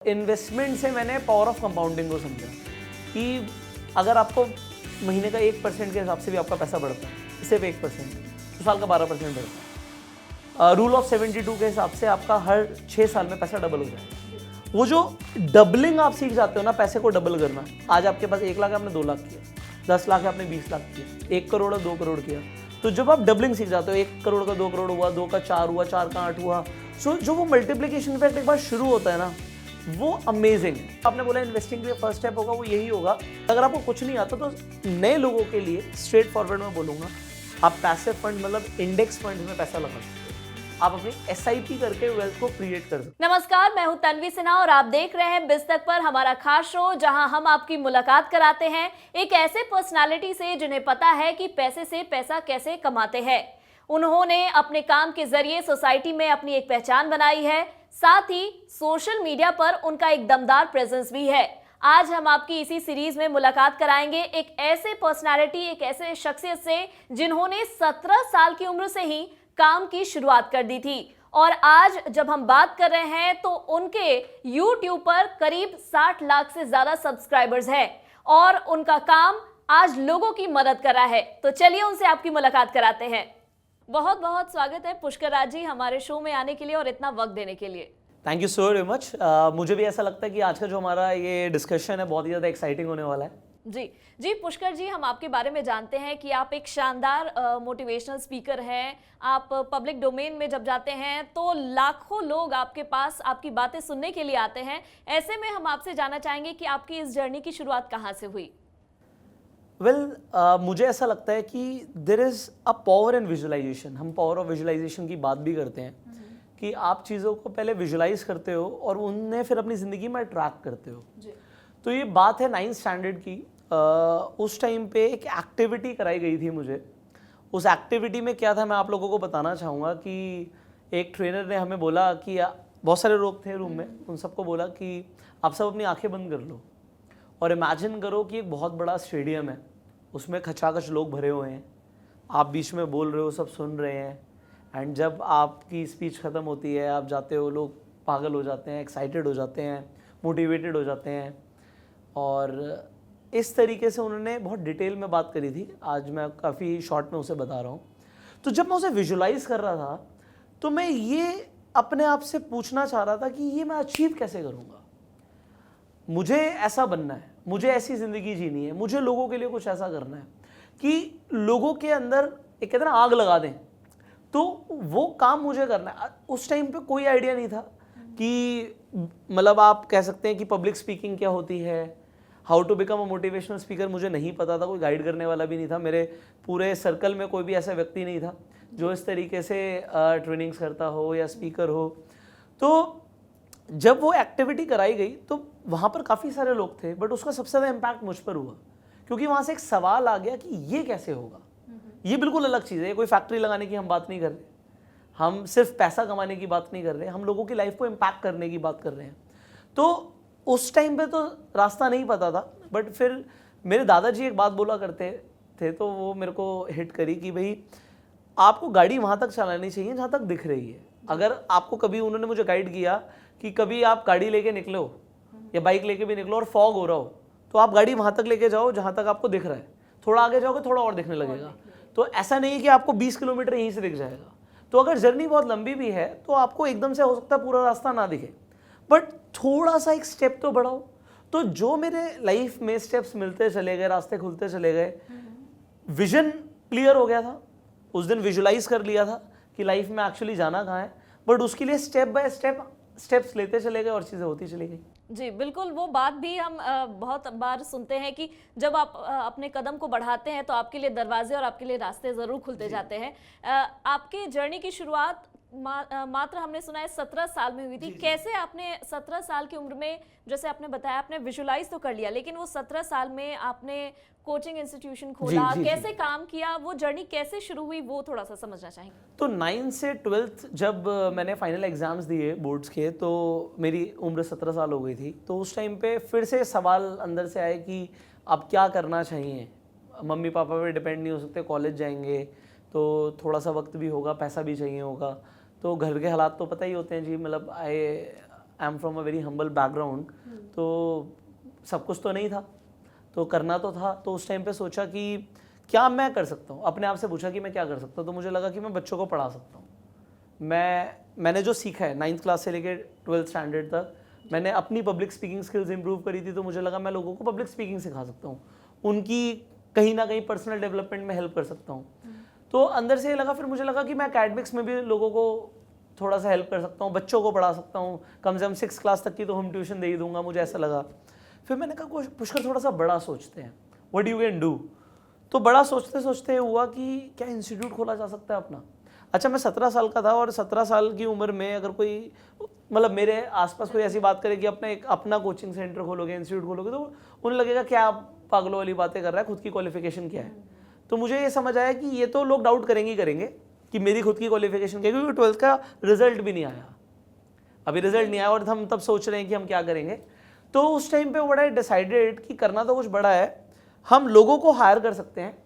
Investment से मैंने power of compounding को समझा कि अगर आपको महीने का 1% के हिसाब से भी आपका पैसा बढ़ता है, सिर्फ 1%, तो साल का 12% बढ़ता है। रूल ऑफ 72 के हिसाब से आपका हर 6 साल में पैसा डबल हो जाएगा। वो जो डबलिंग आप सीख जाते हो ना, पैसे को डबल करना, आज आपके पास 1 लाख है, आपने 2 लाख किया, 10 लाख है, आपने 20 लाख किया, 1 करोड़ है, 2 करोड़ किया। तो जब आप डबलिंग सीख जाते हो, 1 करोड़ का 2 करोड़ हुआ, 2 का 4 हुआ, 4 का 8 हुआ, सो जो वो मल्टीप्लिकेशन इफेक्ट एक बार शुरू होता है ना, वो अमेजिंग है। आपने बोला इन्वेस्टिंग के लिए फर्स्ट स्टेप होगा, वो यही होगा। अगर आपको कुछ नहीं आता तो नए लोगों के लिए स्ट्रेट फॉरवर्ड में बोलूंगा, आप पैसिव फंड मतलब इंडेक्स फंड में पैसा लगा सकते हो। आप अपनी SIP करके वेल्थ को क्रिएट कर सकते हो। नमस्कार, मैं हूं तन्वी सिन्हा और आप देख रहे हैं बिजतक पर हमारा खास शो, जहां हम आपकी मुलाकात कराते हैं एक ऐसे पर्सनालिटी से जिन्हें पता है कि पैसे से पैसा कैसे कमाते हैं। उन्होंने अपने काम के जरिए सोसाइटी में अपनी एक पहचान बनाई है, साथ ही सोशल मीडिया पर उनका एक दमदार प्रेजेंस भी है। आज हम आपकी इसी सीरीज में मुलाकात कराएंगे एक ऐसे पर्सनालिटी, एक ऐसे शख्सियत से जिन्होंने 17 साल की उम्र से ही काम की शुरुआत कर दी थी और आज जब हम बात कर रहे हैं तो उनके YouTube पर करीब 60 लाख से ज्यादा सब्सक्राइबर्स हैं और उनका काम आज लोगों की मदद कर रहा है। तो चलिए उनसे आपकी मुलाकात कराते हैं। बहुत बहुत स्वागत है पुष्कर राज जी हमारे शो में आने के लिए और इतना वक्त देने के लिए। Thank you so very much. मुझे भी ऐसा लगता है कि आज का जो हमारा ये डिस्कशन है बहुत ही ज़्यादा एक्साइटिंग होने वाला है। जी पुष्कर जी, हम आपके बारे में जानते हैं कि आप एक शानदार मोटिवेशनल स्पीकर हैं। आप पब्लिक डोमेन में जब जाते हैं तो लाखों लोग आपके पास आपकी बातें सुनने के लिए आते हैं। ऐसे में हम आपसे जानना चाहेंगे कि आपकी इस जर्नी की शुरुआत कहाँ से हुई? मुझे ऐसा लगता है कि there is a power in visualization. हम पावर ऑफ विजुअलाइजेशन की बात भी करते हैं कि आप चीज़ों को पहले विजुअलाइज करते हो और उन्हें फिर अपनी ज़िंदगी में ट्रैक करते हो। तो ये बात है 9th स्टैंडर्ड की। उस टाइम पे एक एक्टिविटी कराई गई थी मुझे। उस एक्टिविटी में क्या था मैं आप लोगों को बताना चाहूँगा कि एक ट्रेनर ने हमें बोला कि बहुत सारे लोग थे रूम में, उन सबको बोला कि आप सब अपनी आंखें बंद कर लो और इमेजिन करो कि एक बहुत बड़ा स्टेडियम है, उसमें खचाखच लोग भरे हुए हैं, आप बीच में बोल रहे हो, सब सुन रहे हैं, एंड जब आपकी स्पीच ख़त्म होती है, आप जाते हो, लोग पागल हो जाते हैं, एक्साइटेड हो जाते हैं, मोटिवेटेड हो जाते हैं। और इस तरीके से उन्होंने बहुत डिटेल में बात करी थी। आज मैं काफ़ी शॉर्ट में उसे बता रहा हूँ। तो जब मैं उसे विजुलाइज कर रहा था तो मैं ये अपने आप से पूछना चाह रहा था कि ये मैं अचीव कैसे करूँगा। मुझे ऐसा बनना है, मुझे ऐसी ज़िंदगी जीनी है, मुझे लोगों के लिए कुछ ऐसा करना है कि लोगों के अंदर एक कहते हैं ना आग लगा दें, तो वो काम मुझे करना है। उस टाइम पे कोई आइडिया नहीं था कि मतलब आप कह सकते हैं कि पब्लिक स्पीकिंग क्या होती है, how to become a motivational speaker मुझे नहीं पता था, कोई गाइड करने वाला भी नहीं था। मेरे पूरे सर्कल में कोई भी ऐसा व्यक्ति नहीं था जो इस तरीके से ट्रेनिंग्स करता हो या स्पीकर हो। तो जब वो एक्टिविटी कराई गई तो वहाँ पर काफ़ी सारे लोग थे, बट उसका सबसे ज़्यादा इम्पैक्ट मुझ पर हुआ क्योंकि वहाँ से एक सवाल आ गया कि ये कैसे होगा। ये बिल्कुल अलग चीज़ है, कोई फैक्ट्री लगाने की हम बात नहीं कर रहे, हम सिर्फ पैसा कमाने की बात नहीं कर रहे, हम लोगों की लाइफ को इम्पैक्ट करने की बात कर रहे हैं। तो उस टाइम पे तो रास्ता नहीं पता था, बट फिर मेरे दादाजी एक बात बोला करते थे तो वो मेरे को हिट करी कि भाई आपको गाड़ी वहाँ तक चलानी चाहिए जहाँ तक दिख रही है। अगर आपको कभी उन्होंने मुझे गाइड किया कि कभी आप गाड़ी लेके निकलो या बाइक लेके भी निकलो और फॉग हो रहा हो तो आप गाड़ी वहाँ तक लेके जाओ जहाँ तक आपको दिख रहा है, थोड़ा आगे जाओगे थोड़ा और दिखने लगेगा। तो ऐसा नहीं है कि आपको 20 किलोमीटर यहीं से दिख जाएगा। तो अगर जर्नी बहुत लंबी भी है तो आपको एकदम से हो सकता है पूरा रास्ता ना दिखे, बट थोड़ा सा एक स्टेप तो बढ़ाओ। तो जो मेरे लाइफ में स्टेप्स मिलते चले गए, रास्ते खुलते चले गए, विजन क्लियर हो गया था। उस दिन विजुलाइज कर लिया था कि लाइफ में एक्चुअली जाना कहाँ है, बट उसके लिए स्टेप बाय स्टेप स्टेप्स लेते चले गए और चीज़ें होती चली गई। जी बिल्कुल, वो बात भी हम बहुत बार सुनते हैं कि जब आप अपने कदम को बढ़ाते हैं तो आपके लिए दरवाजे और आपके लिए रास्ते ज़रूर खुलते जाते हैं। आपकी जर्नी की शुरुआत मात्र हमने सुना है 17 साल में हुई थी। कैसे आपने 17 साल की उम्र में, जैसे आपने बताया, आपने विजुलाइज तो कर लिया, लेकिन वो 17 साल में आपने कोचिंग इंस्टीट्यूशन खोला, कैसे काम किया, वो जर्नी कैसे शुरू हुई, वो थोड़ा सा समझना चाहेंगे। तो 9th से 12th जब मैंने फाइनल एग्जाम्स दिए बोर्ड्स के तो मेरी उम्र 17 साल हो गई थी। तो उस टाइम पे फिर से सवाल अंदर से आए कि अब क्या करना चाहिए। मम्मी पापा पे डिपेंड नहीं हो सकते, कॉलेज जाएंगे तो थोड़ा सा वक्त भी होगा, पैसा भी चाहिए होगा, तो घर के हालात तो पता ही होते हैं जी। मतलब I am from a very humble background, तो सब कुछ तो नहीं था, तो करना तो था। तो उस टाइम पे सोचा कि क्या मैं कर सकता हूँ, अपने आप से पूछा कि मैं क्या कर सकता हूँ। तो मुझे लगा कि मैं बच्चों को पढ़ा सकता हूँ। मैंने जो सीखा है 9th क्लास से लेकर 12th स्टैंडर्ड तक, मैंने अपनी पब्लिक स्पीकिंग स्किल्स इंप्रूव करी थी। तो मुझे लगा मैं लोगों को पब्लिक स्पीकिंग सिखा सकता हूँ, उनकी कहीं ना कहीं पर्सनल डेवलपमेंट में हेल्प कर सकता हूँ। तो अंदर से ये लगा, फिर मुझे लगा कि मैं एकेडमिक्स में भी लोगों को थोड़ा सा हेल्प कर सकता हूँ, बच्चों को पढ़ा सकता हूँ, कम से कम 6th क्लास तक की तो होम ट्यूशन दे ही दूंगा, मुझे ऐसा लगा। फिर मैंने कहा पुष्कर थोड़ा सा बड़ा सोचते हैं, व्हाट यू कैन डू। तो बड़ा सोचते सोचते हुआ कि क्या इंस्टीट्यूट खोला जा सकता है अपना। अच्छा, मैं 17 साल का था, और 17 साल की उम्र में अगर कोई मतलब मेरे आसपास कोई ऐसी बात करे कि अपना कोचिंग सेंटर खोलोगे, इंस्टीट्यूट खोलोगे, तो उन्हें लगेगा क्या आप पागलों वाली बातें कर रहा है, खुद की क्वालिफिकेशन क्या है। तो मुझे ये समझ आया कि ये तो लोग डाउट करेंगे ही करेंगे कि मेरी खुद की क्वालिफिकेशन क्या है, क्योंकि 12th का रिजल्ट भी नहीं आया, अभी रिजल्ट नहीं आया, और हम तब सोच रहे हैं कि हम क्या करेंगे। तो उस टाइम पे व्हाट आई डिसाइडेड कि करना तो कुछ बड़ा है, हम लोगों को हायर कर सकते हैं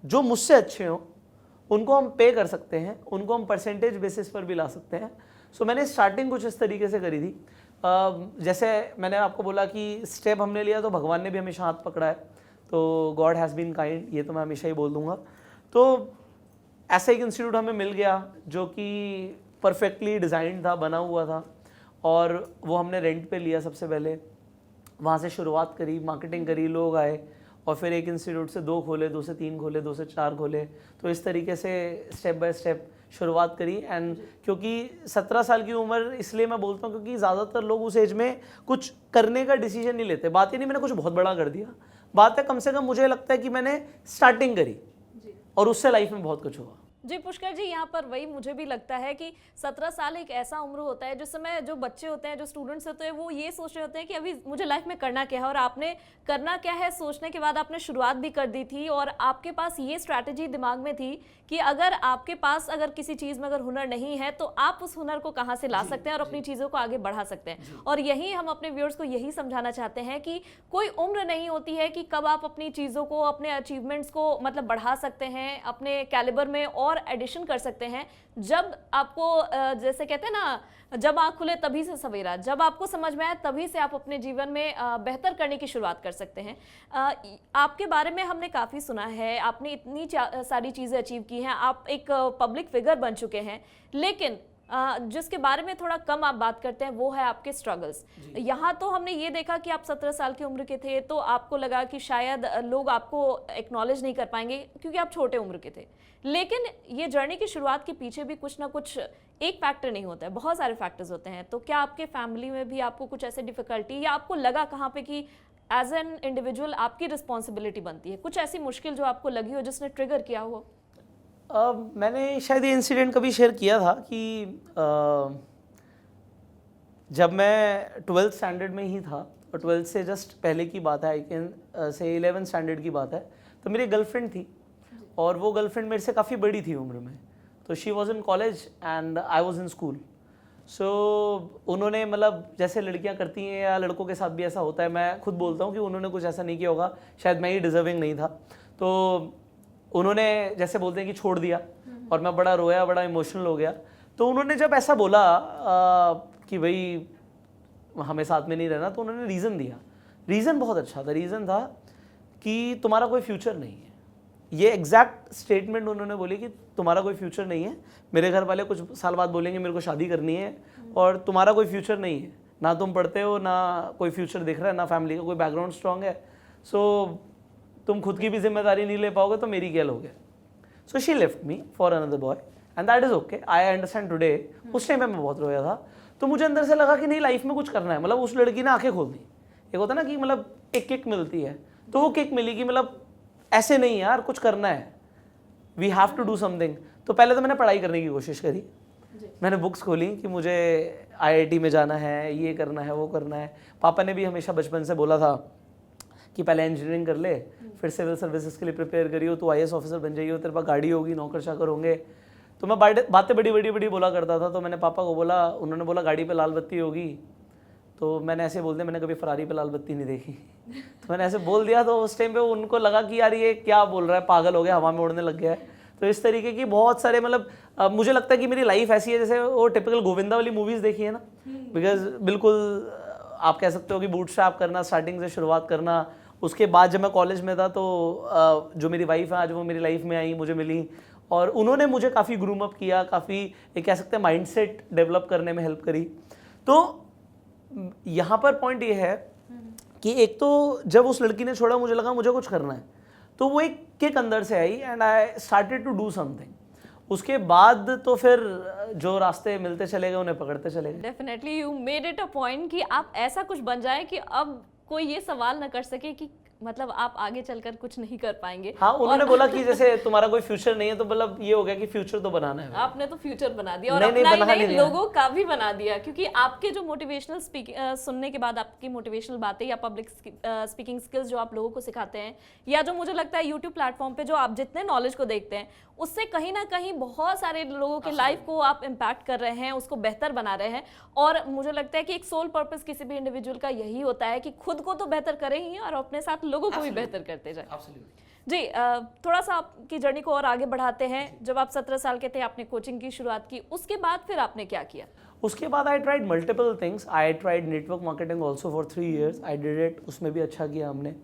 जो मुझसे अच्छे हों, उनको हम पे कर सकते हैं, उनको हम परसेंटेज बेसिस पर भी ला सकते हैं। सो मैंने स्टार्टिंग कुछ इस तरीके से करी थी। जैसे मैंने आपको बोला कि स्टेप हमने लिया तो भगवान ने भी हमेशा हाथ पकड़ा है, तो गॉड हैज़ बीन काइंड, ये तो मैं हमेशा ही बोल दूंगा। तो ऐसा एक इंस्टीट्यूट हमें मिल गया जो कि परफेक्टली डिज़ाइंड था, बना हुआ था, और वो हमने रेंट पे लिया सबसे पहले। वहाँ से शुरुआत करी, मार्केटिंग करी, लोग आए, और फिर एक इंस्टीट्यूट से 2 खोले, 2 से 3 खोले, 2 से 4 खोले। तो इस तरीके से स्टेप बाय स्टेप शुरुआत करी। एंड क्योंकि 17 साल की उम्र इसलिए मैं बोलता हूँ क्योंकि ज़्यादातर लोग उस एज में कुछ करने का डिसीजन नहीं लेते। बात ही नहीं मैंने कुछ बहुत बड़ा कर दिया, बात है कम से कम मुझे लगता है कि मैंने स्टार्टिंग करी और उससे लाइफ में बहुत कुछ हुआ। जी पुष्कर जी, यहाँ पर वही मुझे भी लगता है कि 17 साल एक ऐसा उम्र होता है जिस समय जो बच्चे होते हैं, जो स्टूडेंट्स होते हैं, वो ये सोच रहे होते हैं कि अभी मुझे लाइफ में करना क्या है, और आपने करना क्या है सोचने के बाद आपने शुरुआत भी कर दी थी, और आपके पास ये स्ट्रैटेजी दिमाग में थी कि अगर आपके पास अगर किसी चीज़ में अगर हुनर नहीं है तो आप उस हुनर को कहाँ से ला सकते हैं और अपनी चीज़ों को आगे बढ़ा सकते हैं। और यही हम अपने व्यूअर्स को यही समझाना चाहते हैं कि कोई उम्र नहीं होती है कि कब आप अपनी चीज़ों को, अपने अचीवमेंट्स को मतलब बढ़ा सकते हैं, अपने कैलिबर में और एडिशन कर सकते हैं। जब आपको जैसे कहते हैं ना, जब आँख खुले तभी से सवेरा, जब आपको समझ में आए तभी से आप अपने जीवन में बेहतर करने की शुरुआत कर सकते हैं। आपके बारे में हमने काफ़ी सुना है, आपने इतनी सारी चीज़ें अचीव की हैं, आप एक पब्लिक फिगर बन चुके हैं, लेकिन जिसके बारे में थोड़ा कम आप बात करते हैं वो है आपके स्ट्रगल्स। यहाँ तो हमने ये देखा कि आप 17 साल की उम्र के थे तो आपको लगा कि शायद लोग आपको एक्नॉलेज नहीं कर पाएंगे क्योंकि आप छोटे उम्र के थे, लेकिन ये जर्नी की शुरुआत के पीछे भी कुछ ना कुछ एक फैक्टर नहीं होता है, बहुत सारे फैक्टर्स होते हैं। तो क्या आपके फैमिली में भी आपको कुछ ऐसे डिफिकल्टी, या आपको लगा कहाँ पे कि एज एन इंडिविजुअल आपकी रिस्पॉन्सिबिलिटी बनती है, कुछ ऐसी मुश्किल जो आपको लगी हो जिसने ट्रिगर किया हो? मैंने शायद ये इंसिडेंट कभी शेयर किया था कि जब मैं 12th स्टैंडर्ड में ही था, और 12th से जस्ट पहले की बात है, I can say 11th standard की बात है, तो मेरी गर्लफ्रेंड थी, और वो गर्लफ्रेंड मेरे से काफ़ी बड़ी थी उम्र में। तो she was in college and I was in school. So उन्होंने मतलब जैसे लड़कियां करती हैं या लड़कों के साथ भी ऐसा होता है, मैं खुद बोलता हूँ कि उन्होंने कुछ ऐसा नहीं किया होगा, शायद मैं ही डिजर्विंग नहीं था। तो उन्होंने जैसे बोलते हैं कि छोड़ दिया, और मैं बड़ा रोया, बड़ा इमोशनल हो गया। तो उन्होंने जब ऐसा बोला कि भाई हमें साथ में नहीं रहना, तो उन्होंने रीज़न दिया। रीज़न बहुत अच्छा था, रीज़न था कि तुम्हारा कोई फ्यूचर नहीं है। ये एग्जैक्ट स्टेटमेंट उन्होंने बोली कि तुम्हारा कोई फ्यूचर नहीं है, मेरे घर वाले कुछ साल बाद बोलेंगे मेरे को शादी करनी है, और तुम्हारा कोई फ्यूचर नहीं है, ना तुम पढ़ते हो, ना कोई फ्यूचर दिख रहा है, ना फैमिली का कोई बैकग्राउंड स्ट्रॉन्ग है, सो तुम खुद की भी जिम्मेदारी नहीं ले पाओगे तो मेरी क्या लोगे। So she left me for another boy and that is okay, I understand today. उस टाइम पे मैं बहुत रोया था, तो मुझे अंदर से लगा कि नहीं, लाइफ में कुछ करना है। मतलब उस लड़की ने आंखें खोल दी। एक होता ना कि मतलब एक किक मिलती है, तो वो किक मिली कि मतलब ऐसे नहीं यार, कुछ करना है, we have to do something. तो पहले तो मैंने पढ़ाई करने की कोशिश करी, मैंने बुक्स खोली कि मुझे IIT में जाना है, ये करना है, वो करना है। पापा ने भी हमेशा बचपन से बोला था कि पहले इंजीनियरिंग कर ले, फिर सिविल सर्विसेज के लिए प्रिपेयर करियो, तो IAS ऑफिसर बन जाइयो, तेरे पास गाड़ी होगी, नौकर चाकर होंगे। तो मैं बातें बड़ी बोला करता था। तो मैंने पापा को बोला, उन्होंने बोला गाड़ी पे लाल बत्ती होगी, तो मैंने ऐसे बोल दिया, मैंने कभी फरारी पे लाल बत्ती नहीं देखी। तो मैंने ऐसे बोल दिया, तो उस टाइम पे उनको लगा कि यार ये क्या बोल रहा है, पागल हो गया, हवा में उड़ने लग गया है। तो इस तरीके की बहुत सारे मतलब मुझे लगता है कि मेरी लाइफ ऐसी है जैसे वो टिपिकल गोविंदा वाली मूवीज़ देखी है ना, बिकॉज बिल्कुल आप कह सकते हो कि बूटस्ट्रैप करना, स्टार्टिंग से शुरुआत करना। उसके बाद जब मैं कॉलेज में था तो जो मेरी वाइफ है आज वो मेरी लाइफ में आई, मुझे मिली और उन्होंने मुझे काफ़ी ग्रूम अप किया, काफ़ी एक कह सकते हैं माइंडसेट डेवलप करने में हेल्प करी। तो यहाँ पर पॉइंट ये है कि एक तो जब उस लड़की ने छोड़ा मुझे लगा मुझे कुछ करना है, तो वो एक किक अंदर से आई and I started to do something. उसके बाद तो फिर जो रास्ते मिलते चले गए उन्हें पकड़ते चले गए। Definitely you made it a point कि आप ऐसा कुछ बन जाए कि अब कोई ये सवाल न कर सके कि मतलब आप आगे चलकर कुछ नहीं कर पाएंगे। हाँ, उन्होंने बोला कि जैसे तुम्हारा कोई फ्यूचर नहीं है, तो मतलब ये हो गया कि फ्यूचर तो बनाना है। आपने तो फ्यूचर बना दिया और नहीं, अपना बना ही नहीं नहीं दिया। लोगों का भी बना दिया, क्योंकि आपके जो मोटिवेशनल सुनने के बाद आपकी मोटिवेशनल बातें या पब्लिक स्पीकिंग स्किल्स जो आप लोगों को सिखाते हैं, या जो मुझे लगता है यूट्यूब प्लेटफॉर्म पे जो आप जितने नॉलेज को देखते हैं, उससे कहीं ना कहीं बहुत सारे लोगों के लाइफ को आप इम्पैक्ट कर रहे हैं, उसको बेहतर बना रहे हैं। और मुझे लगता है कि एक सोल पर्पस किसी भी इंडिविजुअल का यही होता है कि खुद को तो बेहतर करें ही और अपने साथ लोगों को भी बेहतर करते जाए। जी, थोड़ा सा आपकी जर्नी को और आगे बढ़ाते हैं। जब आप 17 साल के थे आपने कोचिंग की शुरुआत की, उसके बाद फिर आपने क्या किया? उसके बाद I tried multiple things. I tried network marketing also for 3 years। I did it, उसमें भी अच्छा किया हमने।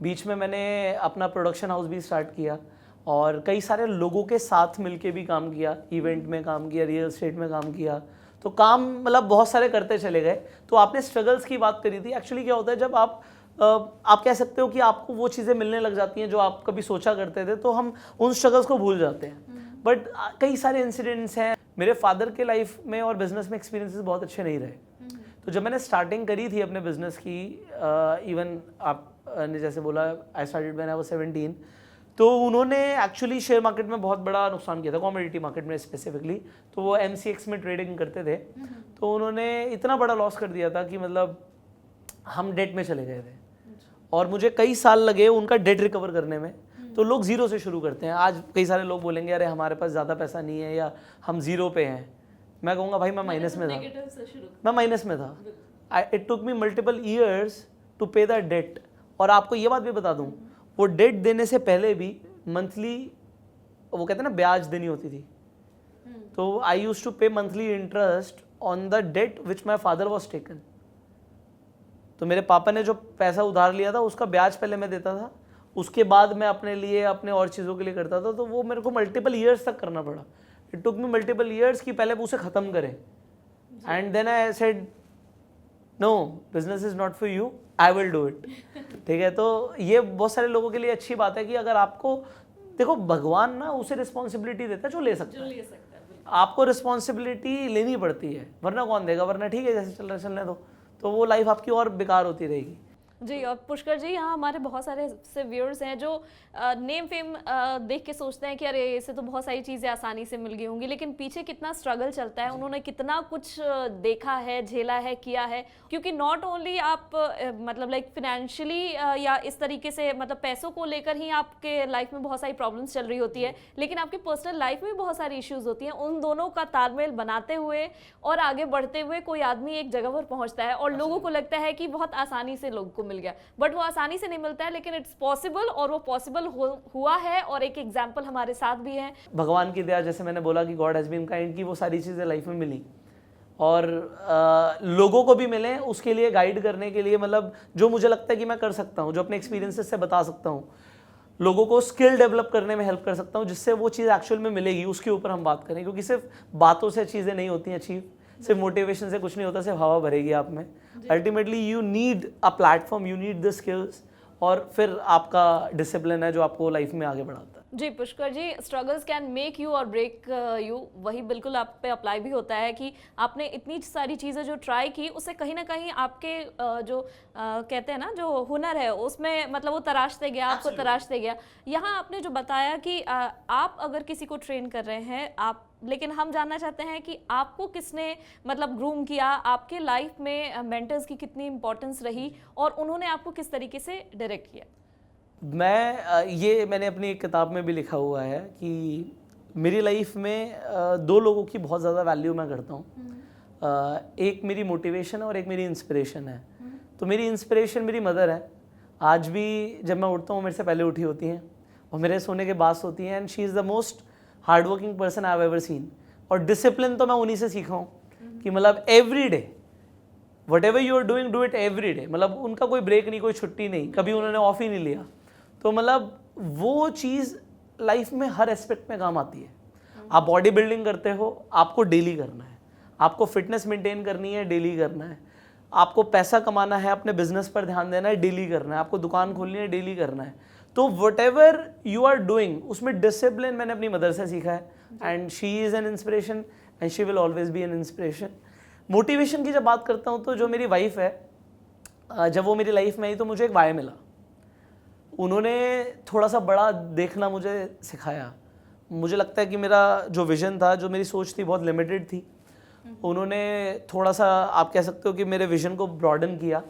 बीच में मैंने अपना प्रोडक्शन हाउस भी स्टार्ट किया और कई सारे लोगों के साथ मिलके भी काम किया, इवेंट में काम किया, रियल एस्टेट में काम किया। तो काम मतलब बहुत सारे करते चले गए। तो आपने स्ट्रगल्स की बात करी थी। एक्चुअली क्या होता है जब आप कह सकते हो कि आपको वो चीज़ें मिलने लग जाती हैं जो आप कभी सोचा करते थे, तो हम उन स्ट्रगल्स को भूल जाते हैं। बट कई सारे इंसिडेंट्स हैं। मेरे फादर के लाइफ में और बिजनेस में एक्सपीरियंसेस बहुत अच्छे नहीं रहे। तो जब मैंने स्टार्टिंग करी थी अपने बिजनेस की, इवन आपने जैसे बोला I started when I was 17, तो उन्होंने एक्चुअली शेयर मार्केट में बहुत बड़ा नुकसान किया था, कमोडिटी मार्केट में स्पेसिफिकली। तो वो MCX में ट्रेडिंग करते थे, तो उन्होंने इतना बड़ा लॉस कर दिया था कि मतलब हम डेट में चले गए थे और मुझे कई साल लगे उनका डेट रिकवर करने में। तो लोग जीरो से शुरू करते हैं। आज कई सारे लोग बोलेंगे अरे हमारे पास ज़्यादा पैसा नहीं है या हम जीरो पे हैं। मैं कहूँगा भाई मैं माइनस में था, मैं माइनस में था। It took me multiple years to pay the debt. और आपको ये बात भी बता दूँ, वो डेट देने से पहले भी मंथली वो कहते हैं ना ब्याज देनी होती थी। तो I used to pay monthly interest on the debt which my father was taken. तो मेरे पापा ने जो पैसा उधार लिया था उसका ब्याज पहले मैं देता था, उसके बाद मैं अपने लिए अपने और चीज़ों के लिए करता था। तो वो मेरे को मल्टीपल ईयर्स तक करना पड़ा। It took me multiple years कि पहले उसे ख़त्म करें। And then I said no, business is not for you, I will do it. ठीक है, तो ये बहुत सारे लोगों के लिए अच्छी बात है कि अगर आपको देखो भगवान ना उसे रिस्पॉन्सिबिलिटी देता है जो ले सकता है। आपको रिस्पॉन्सिबिलिटी लेनी पड़ती है, वरना कौन देगा? वरना ठीक है जैसे चल रहा चलने दो, तो वो लाइफ आपकी और बेकार होती रहेगी। जी, और पुष्कर जी, यहाँ हमारे बहुत सारे से व्यूअर्स हैं जो नेम फेम देख के सोचते हैं कि अरे इसे तो बहुत सारी चीज़ें आसानी से मिल गई होंगी, लेकिन पीछे कितना स्ट्रगल चलता है, उन्होंने कितना कुछ देखा है, झेला है, किया है। क्योंकि नॉट ओनली आप मतलब लाइक फिनेंशियली या इस तरीके से मतलब पैसों को लेकर ही आपके लाइफ में बहुत सारी प्रॉब्लम्स चल रही होती है, लेकिन आपकी पर्सनल लाइफ में बहुत सारी इश्यूज होती हैं। उन दोनों का तालमेल बनाते हुए और आगे बढ़ते हुए कोई आदमी एक जगह पर पहुँचता है और लोगों को लगता है कि बहुत आसानी से लोगों को मिल गया, बट वो आसानी से नहीं मिलता है, लेकिन इट्स पॉसिबल और वो पॉसिबल हुआ है। और एक एग्जांपल हमारे साथ भी है। भगवान की दया, जैसे मैंने बोला कि गॉड हैज़ बीन काइंड, की वो सारी चीज़ें लाइफ में मिली और लोगों को भी मिले उसके लिए गाइड करने के लिए। मतलब जो मुझे लगता है कि मैं कर सकता हूँ, जो अपने एक्सपीरियंसेस से बता सकता हूँ, लोगों को स्किल डेवलप करने में हेल्प कर सकता हूँ, जिससे वो चीज़ एक्चुअल में मिलेगी, उसके ऊपर हम बात करें। क्योंकि सिर्फ बातों से चीज़ें नहीं होती अचीव, सिर्फ मोटिवेशन से कुछ नहीं होता, सिर्फ हवा भरेगी आप में। Ultimately you need a platform, you need the skills, और फिर आपका डिसिप्लिन है जो आपको लाइफ में आगे बढ़ाता है। जी पुष्कर जी, स्ट्रगल्स कैन मेक यू और ब्रेक यू, वही बिल्कुल आप पे अप्लाई भी होता है कि आपने इतनी सारी चीज़ें जो ट्राई की, उससे कहीं ना कहीं आपके जो कहते हैं ना जो हुनर है उसमें मतलब वो तराशते गया, आपको तराशते गया। यहाँ आपने जो बताया कि आप अगर किसी को ट्रेन कर रहे हैं आप, लेकिन हम जानना चाहते हैं कि आपको किसने मतलब ग्रूम किया, आपके लाइफ में मेंटर्स की कितनी इंपॉर्टेंस रही और उन्होंने आपको किस तरीके से डायरेक्ट किया? ये मैंने अपनी एक किताब में भी लिखा हुआ है कि मेरी लाइफ में दो लोगों की बहुत ज़्यादा वैल्यू मैं करता हूँ। एक मेरी मोटिवेशन है और एक मेरी इंस्पिरेशन है। तो मेरी इंस्पिरेशन मेरी मदर है। आज भी जब मैं उठता हूँ मेरे से पहले उठी होती हैं और मेरे सोने के बाद सोती हैं, and she is the most hard working person I have ever seen. और डिसिप्लिन तो मैं उन्हीं से सीखा हूँ कि मतलब every day whatever you are doing do it every day, मतलब उनका कोई ब्रेक नहीं, कोई छुट्टी नहीं, कभी उन्होंने ऑफ ही नहीं लिया। तो मतलब वो चीज़ लाइफ में हर एस्पेक्ट में काम आती है। आप बॉडी बिल्डिंग करते हो, आपको डेली करना है, आपको फिटनेस मेंटेन करनी है, डेली करना है, आपको पैसा कमाना है, अपने बिजनेस पर ध्यान देना है, डेली करना है, आपको दुकान खोलनी है, डेली करना है। तो whatever you are doing उसमें डिसिप्लिन मैंने अपनी मदर से सीखा है, and she is an inspiration and she will always be an inspiration. Motivation की जब बात करता हूँ तो जो मेरी वाइफ है, जब वो मेरी लाइफ में आई तो मुझे एक वाई मिला। उन्होंने थोड़ा सा बड़ा देखना मुझे सिखाया। मुझे लगता है कि मेरा जो विज़न था, जो मेरी सोच थी, बहुत लिमिटेड थी। उन्होंने थोड़ा सा, आप कह सकते हो कि मेरे विज़न को ब्रॉडन किया।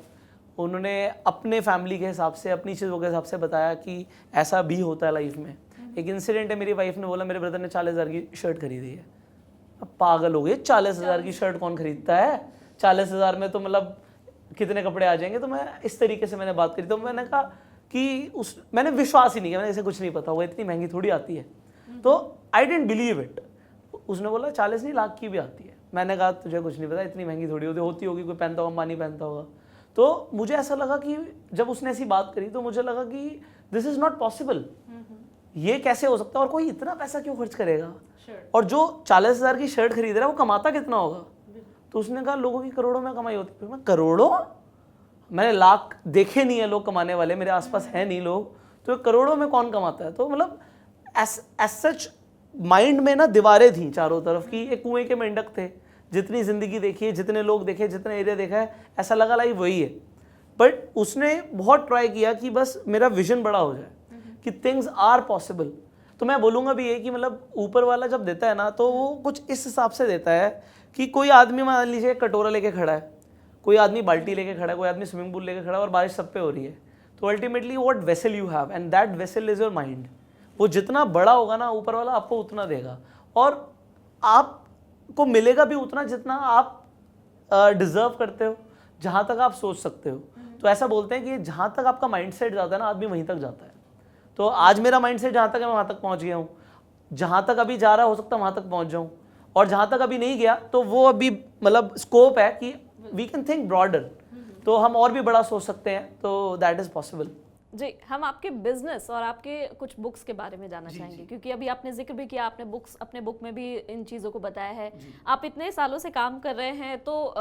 उन्होंने अपने फैमिली के हिसाब से, अपनी चीज़ों के हिसाब से बताया कि ऐसा भी होता है लाइफ में। एक इंसिडेंट है, मेरी वाइफ ने बोला मेरे ब्रदर ने 40,000 की शर्ट खरीदी है। अब पागल हो गए, 40,000 की शर्ट कौन खरीदता है? 40,000 में तो मतलब कितने कपड़े आ जाएंगे। तो मैं इस तरीके से मैंने बात करी। तो मैंने कहा कि मैंने विश्वास ही नहीं किया, मैंने इसे कुछ नहीं पता होगा, इतनी महंगी थोड़ी आती है। तो आई डेंट बिलीव इट। उसने बोला 40 नहीं लाख की भी आती है। मैंने कहा तुझे कुछ नहीं पता, इतनी महंगी थोड़ी होती होगी, कोई पहनता होगा, अंबानी पहनता होगा। तो मुझे ऐसा लगा कि जब उसने ऐसी बात करी तो मुझे लगा कि दिस इज़ नॉट पॉसिबल, ये कैसे हो सकता है और कोई इतना पैसा क्यों खर्च करेगा। और जो 40,000 की शर्ट खरीद रहा है वो कमाता कितना होगा। तो उसने कहा लोगों की करोड़ों में कमाई होती है। मैं करोड़ों, मैंने लाख देखे नहीं है लोग कमाने वाले, मेरे आसपास है नहीं लोग, तो करोड़ों में कौन कमाता है। तो मतलब एज सच माइंड में ना दीवारें थी चारों तरफ की, एक कुएं के मेंढक थे। जितनी जिंदगी देखी है, जितने लोग देखे, जितने एरिया देखा है, ऐसा लगा लाइफ वही है। बट उसने बहुत ट्राई किया कि बस मेरा विजन बड़ा हो जाए, कि थिंग्स आर पॉसिबल। तो मैं बोलूँगा भी ये कि मतलब ऊपर वाला जब देता है ना, तो वो कुछ इस हिसाब से देता है कि कोई आदमी मान लीजिए कटोरा लेके खड़ा है, कोई आदमी बाल्टी लेके खड़ा है, कोई आदमी स्विमिंग पूल लेके खड़ा है और बारिश सब पे हो रही है। तो ultimately what vessel you have and that vessel is your mind. वो जितना बड़ा होगा ना, ऊपर वाला आपको उतना देगा, और आपको मिलेगा भी उतना जितना आप डिजर्व करते हो, जहाँ तक आप सोच सकते हो। तो ऐसा बोलते हैं कि जहाँ तक आपका माइंड सेट जाता है ना, आदमी वहीं तक जाता है। तो आज मेरा माइंड सेट जहाँ तक है मैं वहाँ तक पहुँच गया हूँ, जहाँ तक अभी जा रहा हो सकता है वहाँ तक पहुँच जाऊँ, और जहाँ तक अभी नहीं गया तो वो अभी मतलब स्कोप है कि वी कैन थिंक ब्रॉडर, तो हम और भी बड़ा सोच सकते हैं। तो दैट इज़ पॉसिबल। जी, हम आपके बिजनेस और आपके कुछ बुक्स के बारे में जानना चाहेंगे, क्योंकि अभी आपने जिक्र भी किया, आपने बुक्स अपने बुक में भी इन चीज़ों को बताया है। आप इतने सालों से काम कर रहे हैं, तो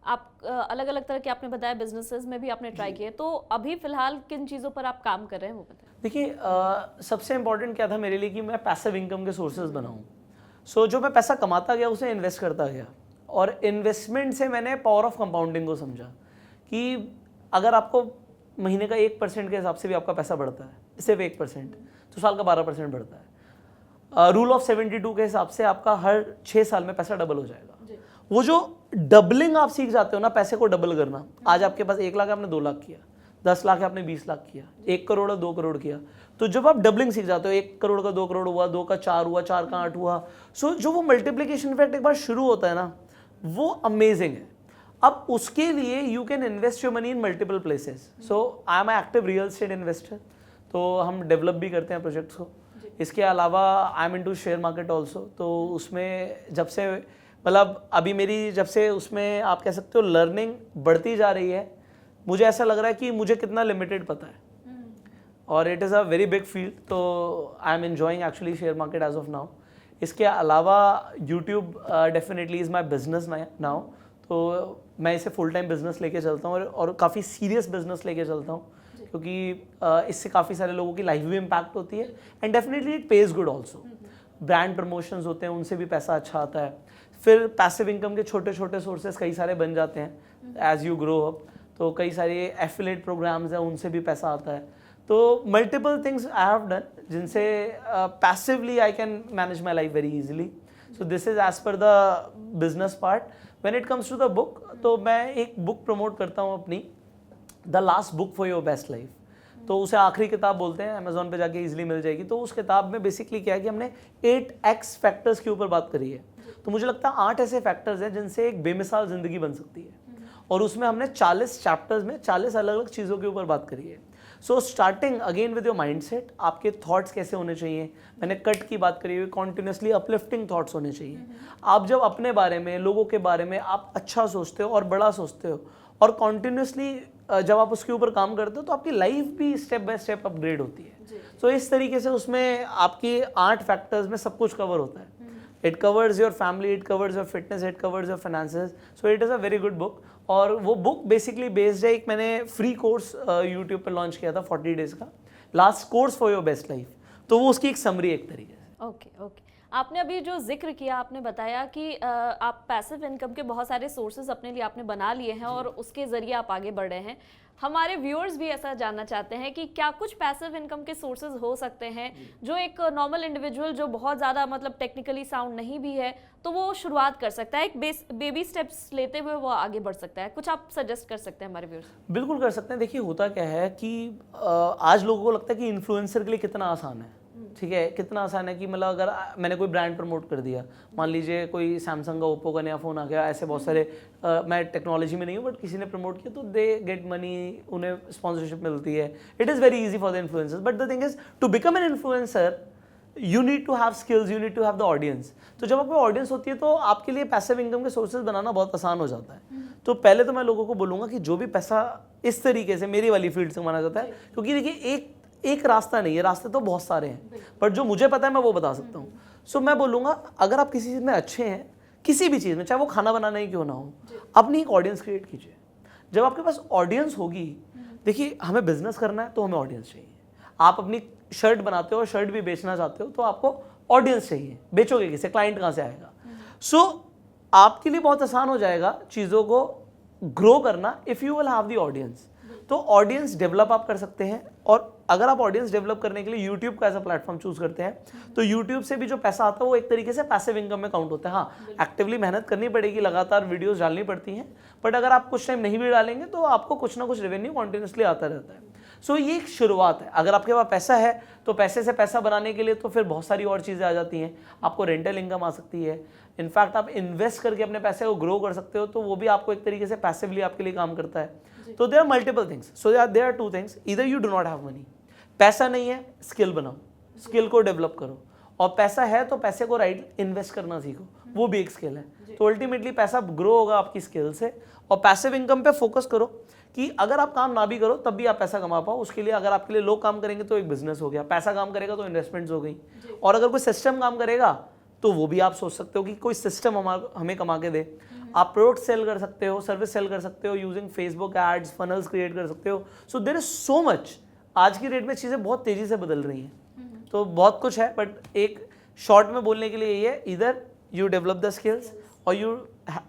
आप अलग अलग तरह के आपने बताया बिजनेसेस में भी आपने ट्राई किए, तो अभी फिलहाल किन चीज़ों पर आप काम कर रहे हैं वो बताएं। देखिए, सबसे इम्पोर्टेंट क्या था मेरे लिए कि मैं पैसिव इनकम के सोर्सेज बनाऊँ। सो जो मैं पैसा कमाता गया उसे इन्वेस्ट करता गया, और इन्वेस्टमेंट से मैंने पावर ऑफ कंपाउंडिंग को समझा कि अगर आपको महीने का 1% के हिसाब से भी आपका पैसा बढ़ता है, सिर्फ 1%, तो साल का 12% बढ़ता है। रूल ऑफ 72 के हिसाब से आपका हर 6 साल में पैसा डबल हो जाएगा। वो जो डबलिंग आप सीख जाते हो ना, पैसे को डबल करना, आज आपके पास 1 लाख है, आपने 2 लाख किया, 10 लाख है, आपने 20 लाख किया, 1 करोड़ है, 2 करोड़ किया। तो जब आप डबलिंग सीख जाते हो, 1 करोड़ का 2 करोड़ हुआ, 2 का 4 हुआ, 4 का 8 हुआ, सो जो वो मल्टीप्लिकेशन इफेक्ट एक बार शुरू होता है ना, वो अमेजिंग है। अब उसके लिए you can invest your money in multiple places. So I am active real estate investor, तो हम डेवलप भी करते हैं प्रोजेक्ट्स को। इसके अलावा I am into share market also. तो उसमें जब से मतलब अभी मेरी जब से उसमें आप कह सकते हो लर्निंग बढ़ती जा रही है, मुझे ऐसा लग रहा है कि मुझे कितना लिमिटेड पता है, और it is a very big field. तो I am enjoying actually share market as of now. इसके अलावा YouTube definitely is my business now. तो मैं इसे फुल टाइम बिजनेस लेके चलता हूँ, और काफ़ी सीरियस बिजनेस लेके चलता हूँ, क्योंकि इससे काफ़ी सारे लोगों की लाइफ भी इम्पैक्ट होती है, and definitely it pays good also. Brand promotions होते हैं, उनसे भी पैसा अच्छा आता है। फिर पैसिव इनकम के छोटे छोटे सोर्सेस कई सारे बन जाते हैं एज यू ग्रो अप। तो कई सारे एफिलिएट प्रोग्राम्स हैं, उनसे भी पैसा आता है। तो multiple things I have done जिनसे passively I can manage my life very easily. So this is as per the business part. When it comes to the book, तो मैं एक बुक प्रमोट करता हूँ अपनी, the last book for your best life. तो उसे आखिरी किताब बोलते हैं, अमेजोन पे जाके इजीली मिल जाएगी। तो उस किताब में बेसिकली क्या है कि हमने 8x फैक्टर्स के ऊपर बात करी है। तो मुझे लगता है 8 ऐसे फैक्टर्स हैं जिनसे एक बेमिसाल ज़िंदगी बन सकती है, और उसमें हमने 40 चैप्टर्स में 40 अलग अलग चीज़ों के ऊपर बात करी है। So starting again with your mindset, आपके थॉट्स कैसे होने चाहिए, मैंने कट की बात करी हुई, कॉन्टिन्यूसली अपलिफ्टिंग थॉट्स होने चाहिए। आप जब अपने बारे में, लोगों के बारे में आप अच्छा सोचते हो और बड़ा सोचते हो और कॉन्टिन्यूसली जब आप उसके ऊपर काम करते हो तो आपकी लाइफ भी स्टेप बाय स्टेप अपग्रेड होती है। सो इस तरीके से उसमें आपके 8 फैक्टर्स में सब कुछ कवर होता है। It covers your family, it covers your fitness, it covers your finances. So it is a very good book. और वो बुक बेसिकली बेस्ड है, एक मैंने फ्री कोर्स यूट्यूब पर लॉन्च किया था 40 डेज का, last course for your best life. तो वो उसकी एक समरी एक तरीके से। ओके। आपने अभी जो जिक्र किया, आपने बताया कि आप पैसिव इनकम के बहुत सारे सोर्सेज अपने लिए आपने बना लिए हैं और उसके ज़रिए आप आगे बढ़ रहे हैं। हमारे व्यूअर्स भी ऐसा जानना चाहते हैं कि क्या कुछ पैसिव इनकम के सोर्सेज हो सकते हैं जो एक नॉर्मल इंडिविजुअल जो बहुत ज़्यादा मतलब टेक्निकली साउंड नहीं भी है तो वो शुरुआत कर सकता है, एक बेबी स्टेप्स लेते हुए वो आगे बढ़ सकता है। कुछ आप सजेस्ट कर सकते हैं हमारे व्यूअर्स? बिल्कुल कर सकते हैं। देखिए होता क्या है कि आज लोगों को लगता है कि इन्फ्लुएंसर के लिए कितना आसान है, ठीक है, कितना आसान है कि मतलब अगर मैंने कोई ब्रांड प्रमोट कर दिया, मान लीजिए कोई सैमसंग का, ओप्पो का नया फ़ोन आ गया, ऐसे बहुत सारे मैं टेक्नोलॉजी में नहीं हूँ बट किसी ने प्रमोट किया तो दे गेट मनी, उन्हें स्पॉन्सरशिप मिलती है। It is very easy for the influencers, but the thing is to become an influencer you need to have skills, you need to have the audience. तो जब आपको audience होती है तो आपके लिए पैसिव इनकम के सोर्सेज बनाना बहुत आसान हो जाता है। तो पहले तो मैं लोगों को बोलूँगा कि जो भी पैसा इस तरीके से मेरी वाली फील्ड से कमाना जाता है, क्योंकि देखिए एक रास्ता नहीं है, रास्ते तो बहुत सारे हैं, पर जो मुझे पता है मैं वो बता सकता हूँ। सो मैं बोलूँगा अगर आप किसी चीज़ में अच्छे हैं, किसी भी चीज़ में, चाहे वो खाना बनाना ही क्यों ना हो, अपनी एक ऑडियंस क्रिएट कीजिए। जब आपके पास ऑडियंस होगी, देखिए हमें बिजनेस करना है तो हमें ऑडियंस चाहिए। आप अपनी शर्ट बनाते हो और शर्ट भी बेचना चाहते हो तो आपको ऑडियंस चाहिए। बेचोगे किसे, क्लाइंट कहाँ से आएगा? सो आपके लिए बहुत आसान हो जाएगा चीज़ों को ग्रो करना if you will have the audience. तो ऑडियंस डेवलप आप कर सकते हैं, और अगर आप ऑडियंस डेवलप करने के लिए यूट्यूब का ऐसा प्लेटफॉर्म चूज करते हैं तो यूट्यूब से भी जो पैसा आता है वो एक तरीके से पैसिव इनकम में काउंट होता है। हाँ, एक्टिवली मेहनत करनी पड़ेगी, लगातार वीडियोस डालनी पड़ती हैं, बट अगर आप कुछ टाइम नहीं भी डालेंगे तो आपको कुछ ना कुछ रेवेन्यू कॉन्टिन्यूसली आता रहता है। सो ये एक शुरुआत है। अगर आपके पास पैसा है तो पैसे से पैसा बनाने के लिए तो फिर बहुत सारी और चीज़ें आ जाती हैं। आपको रेंटल इनकम आ सकती है, इनफैक्ट आप इन्वेस्ट करके अपने पैसे को ग्रो कर सकते हो, तो वो भी आपको एक तरीके से पैसिवली आपके लिए काम करता है। तो there are multiple things. So there are 2 things, either you do not have money, पैसा नहीं है, स्किल बनाओ, स्किल को डेवलप करो, और पैसा है तो पैसे को राइट इन्वेस्ट करना सीखो, वो भी एक स्किल है। तो अल्टीमेटली पैसा ग्रो होगा आपकी स्किल से। और पैसिव इनकम पे फोकस करो कि अगर आप काम ना भी करो तब भी आप पैसा कमा पाओ। उसके लिए अगर आपके लिए लोग काम करेंगे तो एक बिजनेस हो गया, पैसा काम करेगा तो इन्वेस्टमेंट्स हो गई, और अगर कोई सिस्टम काम करेगा तो वो भी आप सोच सकते हो कि कोई सिस्टम हमें कमा के दे। आप प्रोडक्ट सेल कर सकते हो, सर्विस सेल कर सकते हो, using Facebook ads, funnels create कर सकते हो। So there is so much. आज की डेट में चीज़ें बहुत तेज़ी से बदल रही हैं, तो बहुत कुछ है, बट एक शॉर्ट में बोलने के लिए ये है, इधर यू डेवलप द स्किल्स और you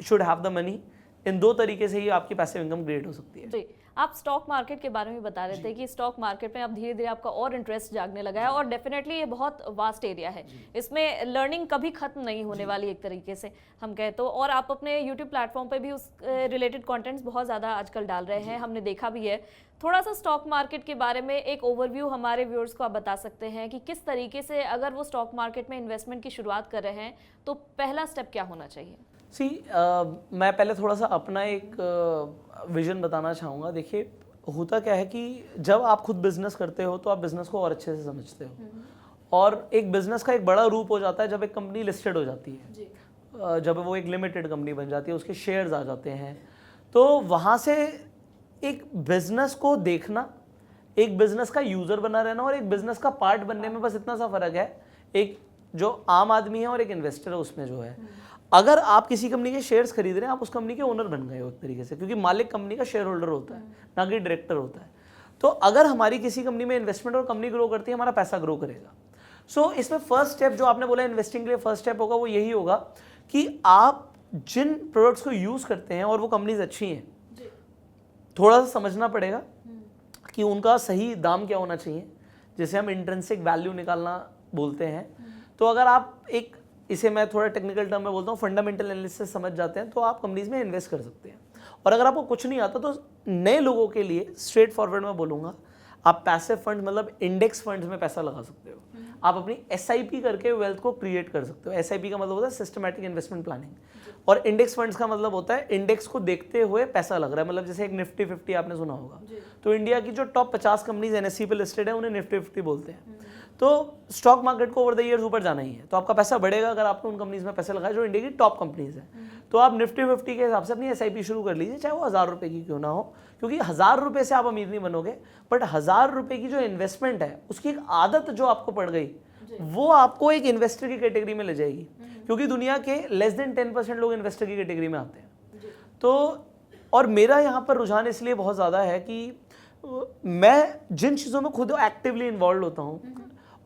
should have the money. इन 2 तरीके से ही आपकी पैसिव इनकम क्रिएट हो सकती है। जी, आप स्टॉक मार्केट के बारे में बता रहे थे कि स्टॉक मार्केट में अब धीरे धीरे आपका और इंटरेस्ट जागने लगा है, और डेफिनेटली ये बहुत वास्ट एरिया है, इसमें लर्निंग कभी खत्म नहीं होने वाली एक तरीके से हम कहें तो। और आप अपने यूट्यूब प्लेटफॉर्म पे भी उस रिलेटेड कंटेंट्स बहुत ज़्यादा आजकल डाल रहे हैं, हमने देखा भी है। थोड़ा सा स्टॉक मार्केट के बारे में एक ओवरव्यू हमारे व्यूअर्स को आप बता सकते हैं कि किस तरीके से अगर वो स्टॉक मार्केट में इन्वेस्टमेंट की शुरुआत कर रहे हैं तो पहला स्टेप क्या होना चाहिए? मैं पहले थोड़ा सा अपना एक विजन बताना चाहूँगा। देखिए होता क्या है कि जब आप खुद बिजनेस करते हो तो आप बिजनेस को और अच्छे से समझते हो, और एक बिजनेस का एक बड़ा रूप हो जाता है जब एक कंपनी लिस्टेड हो जाती है, जब वो एक लिमिटेड कंपनी बन जाती है, उसके शेयर्स आ जाते हैं, तो वहाँ से एक बिजनेस को देखना, एक बिजनेस का यूजर बना रहना और एक बिजनेस का पार्ट बनने में बस इतना सा फर्क है, एक जो आम आदमी है और एक इन्वेस्टर है उसमें जो है। अगर आप किसी कंपनी के शेयर्स खरीद रहे हैं, आप उस कंपनी के ओनर बन गए हो एक तरीके से, क्योंकि मालिक कंपनी का शेयर होल्डर होता है, ना कि डायरेक्टर होता है। तो अगर हमारी किसी कंपनी में इन्वेस्टमेंट और कंपनी ग्रो करती है, हमारा पैसा ग्रो करेगा। सो इसमें फर्स्ट स्टेप जो आपने बोला इन्वेस्टिंग के लिए फर्स्ट स्टेप होगा, वो यही होगा कि आप जिन प्रोडक्ट्स को यूज़ करते हैं और वो कंपनीज अच्छी हैं, थोड़ा सा समझना पड़ेगा कि उनका सही दाम क्या होना चाहिए, जिसे हम इंट्रिंसिक वैल्यू निकालना बोलते हैं। तो अगर आप एक, इसे मैं थोड़ा टेक्निकल टर्म में बोलता हूँ, फंडामेंटल एनालिसिस समझ जाते हैं तो आप कंपनीज में इन्वेस्ट कर सकते हैं। और अगर आपको कुछ नहीं आता तो नए लोगों के लिए स्ट्रेट फॉरवर्ड में बोलूँगा, आप पैसिव फंड मतलब इंडेक्स फंड्स में पैसा लगा सकते हो। आप अपनी SIP करके वेल्थ को क्रिएट कर सकते हो। SIP का मतलब होता है सिस्टमैटिक इन्वेस्टमेंट प्लानिंग, और इंडेक्स फंड्स का मतलब होता है इंडेक्स को देखते हुए पैसा लग रहा है। मतलब जैसे एक निफ्टी 50 आपने सुना होगा, तो इंडिया की जो टॉप 50 कंपनीज NSE पे लिस्टेड है उन्हें निफ्टी 50 बोलते हैं। तो स्टॉक मार्केट को ओवर द ईयर्स ऊपर जाना ही है, तो आपका पैसा बढ़ेगा अगर आपने उन कंपनीज में पैसा लगाया जो इंडिया की टॉप कंपनीज है। तो आप निफ्टी 50 के हिसाब से अपनी SIP शुरू कर लीजिए, चाहे वो 1000 रुपये की क्यों ना हो, क्योंकि 1000 रुपये से आप अमीर नहीं बनोगे, बट 1000 रुपये की जो इन्वेस्टमेंट है उसकी एक आदत जो आपको पड़ गई वो आपको एक इन्वेस्टर की कैटेगरी में ले जाएगी, क्योंकि दुनिया के लेस देन 10% लोग इन्वेस्टर की कैटेगरी में आते हैं। तो और मेरा यहाँ पर रुझान इसलिए बहुत ज़्यादा है कि मैं जिन चीज़ों में खुद एक्टिवली इन्वॉल्व होता हूँ